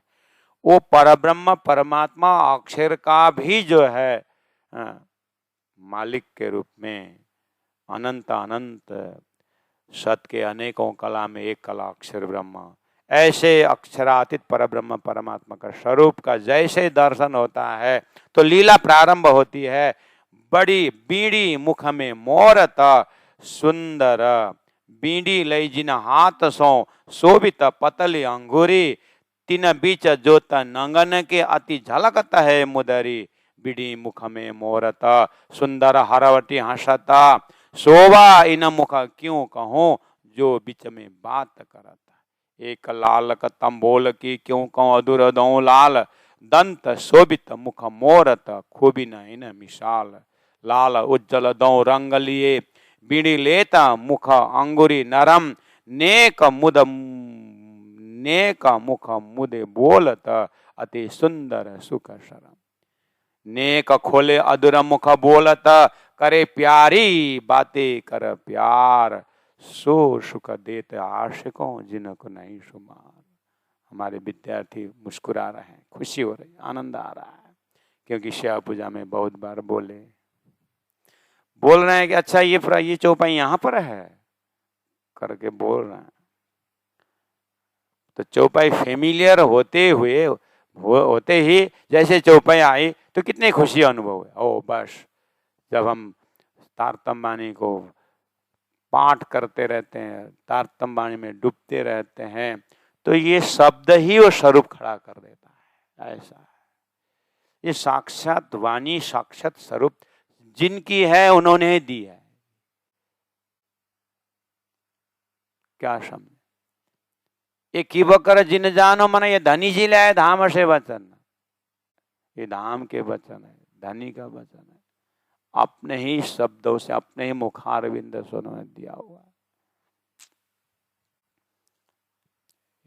वो परब्रह्म परमात्मा अक्षर का भी जो है मालिक के रूप में अनंत अनंत सत के अनेकों कला में एक कला अक्षर ब्रह्म, ऐसे अक्षरातीत परब्रह्म परमात्मा का स्वरूप का जैसे दर्शन होता है तो लीला प्रारंभ होती है। बड़ी बीड़ी मुख में मोरत सुंदर, बीड़ी लई जिन हाथ सो शोभित पतली अंगूरी, तीन बीच जोत नंगन के अति झलकत है मुदरी, बीड़ी मुख में मोरत सुंदर हरवटी हंसता, शोभा इन मुख क्यों कहूँ जो बीच में बात करता, एक लाल तंबोल की क्यों कहूँ अधुर दो लाल, दंत शोभित मुख मोरत खूबी न इन मिशाल, लाल उज्जवल दो रंग लिए बीड़ी लेता मुख अंगुरी नरम, नेक मुख मुदे बोलत अति सुंदर सुख शरम, नेक खोले अधुर मुख बोलत करे प्यारी बातें कर प्यार, सो सुख देते आशिकों जिनको नहीं शुमार। हमारे विद्यार्थी मुस्कुरा रहे हैं, खुशी हो रही, आनंद आ रहा है, क्योंकि शिव पूजा में बहुत बार बोल रहे हैं कि अच्छा ये चौपाई यहाँ पर है करके बोल रहे हैं। तो चौपाई फेमिलियर होते ही जैसे चौपाई आई तो कितनी खुशी अनुभव है। ओ बस जब हम तारतम्बानी को पाठ करते रहते हैं, तारतम्बानी में डूबते रहते हैं, तो ये शब्द ही वो स्वरूप खड़ा कर देता है। ऐसा है ये साक्षात वाणी, साक्षात स्वरूप जिनकी है उन्होंने ही दी है। क्या समझे? ये किबकर जिन जानो मन, ये धनी जी लाए धाम से वचन, ये धाम के वचन है, धनी का वचन है, अपने ही शब्दों से अपने ही मुखारविंद से उन्होंने दिया हुआ।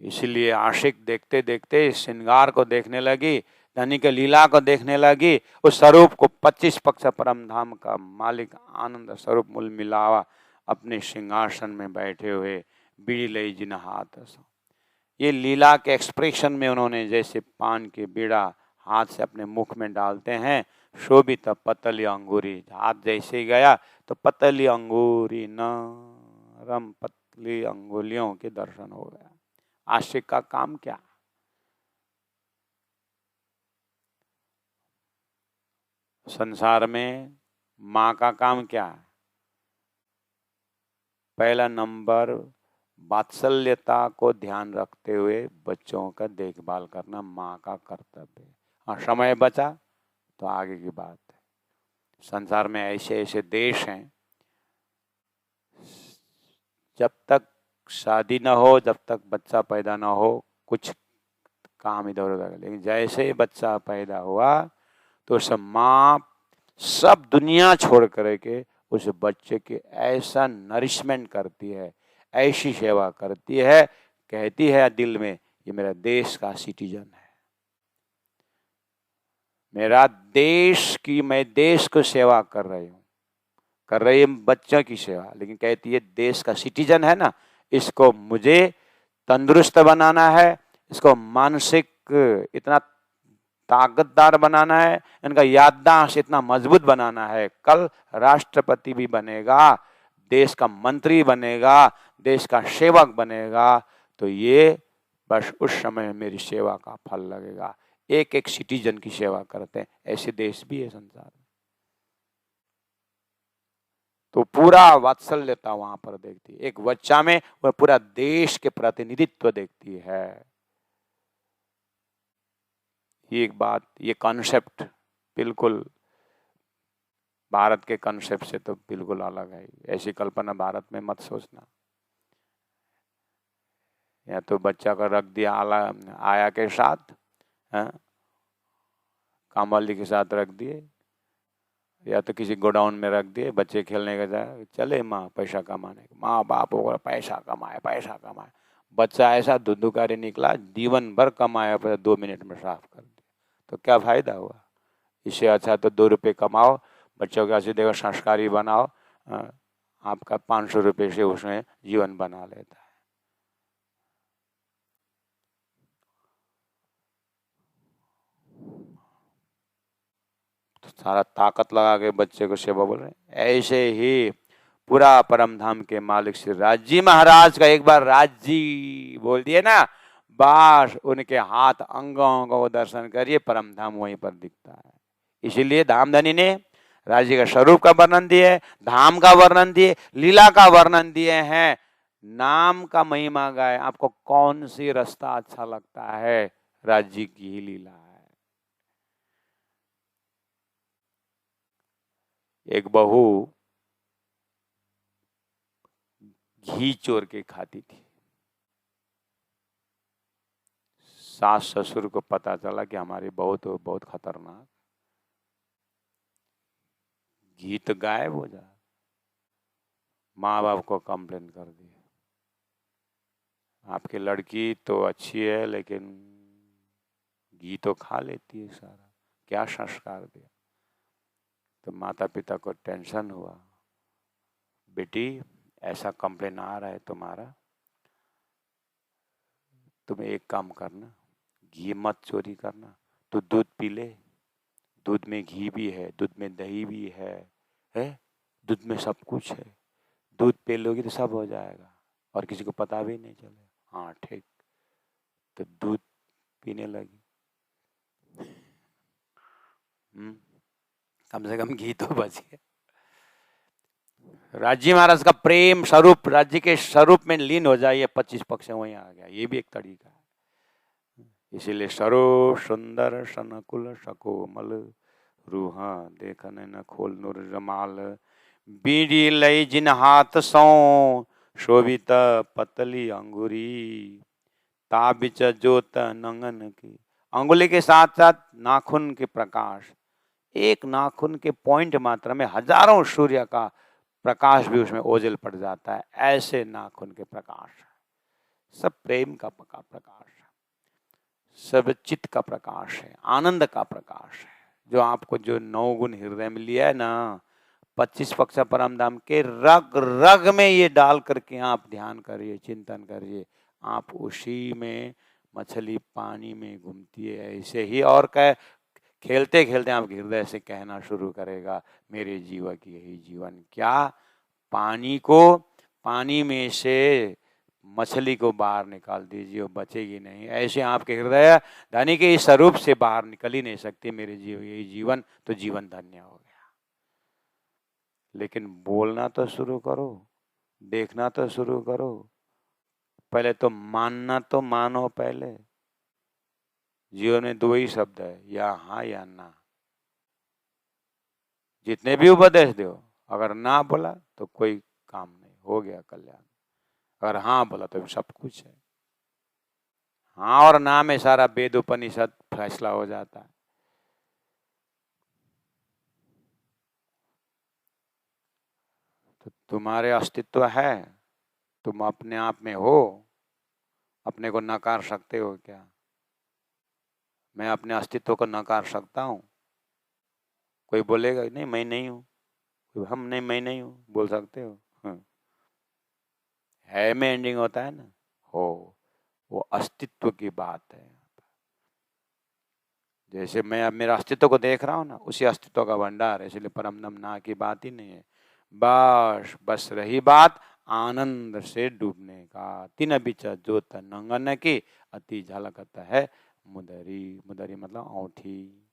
इसलिए आशिक देखते देखते श्रृंगार को देखने लगी, धनी के लीला को देखने लगी, उस स्वरूप को 25 पक्ष परम धाम का मालिक आनंद स्वरूप मूल मिलावा अपने सिंहासन में बैठे हुए बीड़ी लई जिन हाथ सो। ये लीला के एक्सप्रेशन में उन्होंने जैसे पान की बीड़ा हाथ से अपने मुख में डालते हैं, शोभित पतली अंगूरी, हाथ जैसे गया तो पतली अंगूरी नरम पतली अंगुलियों के दर्शन हो गया। आशिक का काम क्या? संसार में माँ का काम क्या है? पहला नंबर वात्सल्यता को ध्यान रखते हुए बच्चों का देखभाल करना माँ का कर्तव्य है। हाँ, समय बचा तो आगे की बात है। संसार में ऐसे ऐसे देश हैं, जब तक शादी ना हो, जब तक बच्चा पैदा ना हो, कुछ काम इधर उधर। लेकिन जैसे ही बच्चा पैदा हुआ तो उस माँ सब दुनिया छोड़ करके उस बच्चे की ऐसा नरिशमेंट करती है, ऐसी सेवा करती है, कहती है दिल में ये मेरा देश का सिटीजन है, मेरा देश की, मैं देश को सेवा कर रही हूँ, कर रही है बच्चों की सेवा। लेकिन कहती है देश का सिटीजन है ना, इसको मुझे तंदुरुस्त बनाना है, इसको मानसिक इतना ताकतदार बनाना है, इनका याददाश्त इतना मजबूत बनाना है, कल राष्ट्रपति भी बनेगा, देश का मंत्री बनेगा, देश का सेवक बनेगा, तो ये बस उस समय मेरी सेवा का फल लगेगा। एक एक सिटीजन की सेवा करते हैं, ऐसे देश भी है संसार में। तो पूरा वात्सल्यता वहां पर देखती है, एक बच्चा में वह पूरा देश के प्रतिनिधित्व देखती है। ये एक बात, ये कॉन्सेप्ट बिल्कुल भारत के कॉन्सेप्ट से तो बिल्कुल अलग है। ऐसी कल्पना भारत में मत सोचना। या तो बच्चा को रख दिया आया के साथ, कामवाली के साथ रख दिए, या तो किसी गोडाउन में रख दिए, बच्चे खेलने का जाए, चले माँ पैसा कमाने, माँ बाप होगा पैसा कमाए पैसा कमाए। बच्चा ऐसा धुंधुकारी निकला, जीवन भर कमाया पर 2 मिनट में साफ कर दिया, तो क्या फायदा हुआ। इससे अच्छा तो 2 रुपये कमाओ, बच्चों को ऐसे देखो संस्कारी बनाओ, आपका 500 रुपये से उसमें जीवन बना लेता है। तो सारा ताकत लगा के बच्चे को सेवा बोल रहे हैं। ऐसे ही पूरा परम धाम के मालिक श्री राजी महाराज का एक बार राजी बोल दिए ना, बस उनके हाथ अंगों को दर्शन करिए, परम धाम वहीं पर दिखता है। इसीलिए धामधनी ने राजी का स्वरूप का वर्णन दिए, धाम का वर्णन दिए, लीला का वर्णन दिए हैं। नाम का महिमा गाए, आपको कौन सी रास्ता अच्छा लगता है, राजी की ही लीला है। एक बहू घी चोर के खाती थी। सास ससुर को पता चला कि हमारी बहू तो बहुत खतरनाक, घी तो गायब हो जा। माँ बाप को कंप्लेन कर दी, आपकी लड़की तो अच्छी है लेकिन घी तो खा लेती है सारा, क्या संस्कार दिया। तो माता पिता को टेंशन हुआ, बेटी ऐसा कंप्लेन आ रहा है तुम्हारा, तुम एक काम करना, घी मत चोरी करना, तो दूध पी ले, दूध में घी भी है, दूध में दही भी है, दूध में सब कुछ है, दूध पी लोगी तो सब हो जाएगा और किसी को पता भी नहीं चलेगा। हाँ ठीक, तो दूध पीने लगी। कम से कम घी तो बच गया। राज्य महाराज का प्रेम स्वरूप राज्य के स्वरूप में लीन हो जाए, 25 पक्ष वहीं आ गया, ये भी एक तरीका है। इसीलिए स्वरूप सुंदर सनकुल सकोमल, रूहा देखने न खोल नूर जमाल, बीड़ी लई जिन हाथ सो शोभित पतली अंगुरी, ताबिच जोत नंगन की। अंगुली के साथ साथ नाखून के प्रकाश, एक नाखून के पॉइंट मात्रा में हजारों सूर्य का प्रकाश भी उसमें ओझल पड़ जाता है। ऐसे नाखून के प्रकाश, सब प्रेम का प्रकाश है, सब चित्त का प्रकाश है, आनंद का प्रकाश है। जो आपको जो 9 गुण हृदय में लिया है ना, 25 पक्ष परम धाम के रग रग में ये डाल करके आप ध्यान करिए, चिंतन करिए, आप उसी में मछली पानी में घूमती है ऐसे ही। और कह खेलते खेलते आपके हृदय से कहना शुरू करेगा, मेरे जीवन की यही जीवन। क्या पानी को, पानी में से मछली को बाहर निकाल दीजिए, वो बचेगी नहीं। ऐसे आपके हृदय धनी के इस स्वरूप से बाहर निकल ही नहीं सकती, मेरे जीवन यही जीवन, तो जीवन धन्य हो गया। लेकिन बोलना तो शुरू करो, देखना तो शुरू करो, पहले तो मानना तो मानो। पहले जीवन में 2 ही शब्द है, या हाँ या ना। जितने भी उपदेश दो, अगर ना बोला तो कोई काम नहीं, हो गया कल्याण। अगर हाँ बोला तो सब कुछ है। हाँ और ना में सारा वेद उपनिषद फैसला हो जाता है। तो तुम्हारे अस्तित्व है, तुम अपने आप में हो, अपने को नकार सकते हो क्या? मैं अपने अस्तित्व को नकार सकता हूँ? कोई बोलेगा नहीं मैं नहीं हूँ, हम नहीं मैं नहीं हूँ बोल सकते हो? है में एंडिंग होता है ना, हो, वो अस्तित्व की बात है। जैसे मैं अब मेरा अस्तित्व को देख रहा हूँ ना, उसी अस्तित्व का भंडार है, इसलिए परम दम ना की बात ही नहीं है। बस रही बात आनंद से डूबने का। तीन बिच जो नंगन की अति झलकता है मुदरी। मुदरी मतलब औंठी,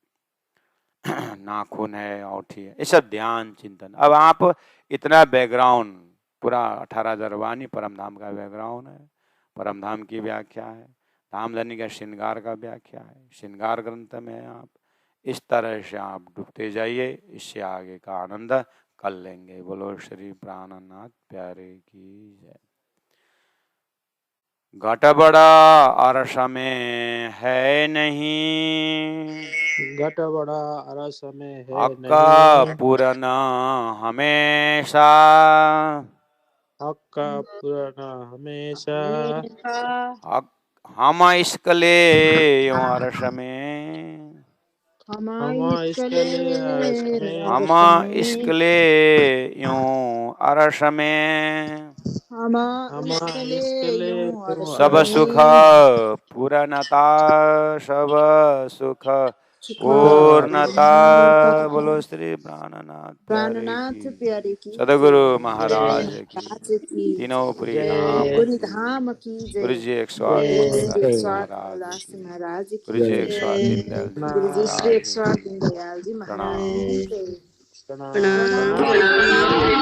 नाखून है, औंठी है, ये सब ध्यान चिंतन। अब आप इतना बैकग्राउंड, पूरा 18,000 वाणी परम धाम का बैकग्राउंड है, परम धाम की व्याख्या है, धामधनी का श्रृंगार का व्याख्या है, श्रृंगार ग्रंथ में है। आप इस तरह से आप डूबते जाइए, इससे आगे का आनंद कर लेंगे। बोलो श्री प्राणनाथ प्यारे की जय। घट बड़ा अरस में है नहीं, घट बड़ा अरस में है हक्का नहीं, पूरना हमेशा, हक्का पुराना हमेशा। हम इसकले यूं अरस में, हम इसके लिए अरस में, हम इसकले यूं अरस में, हम इसके लिए सब अरस सुख में, पूर्णता, सब सुख पूर्णता। पूर्णता। बोलो श्री प्राणनाथ प्यारे की सदगुरु महाराज की, तीनों पुरी धाम की, गुरु जी 108 महाराज की, गुरु जी 108 दीनदयाल जी महाराज की, प्रणाम। प्रणाम।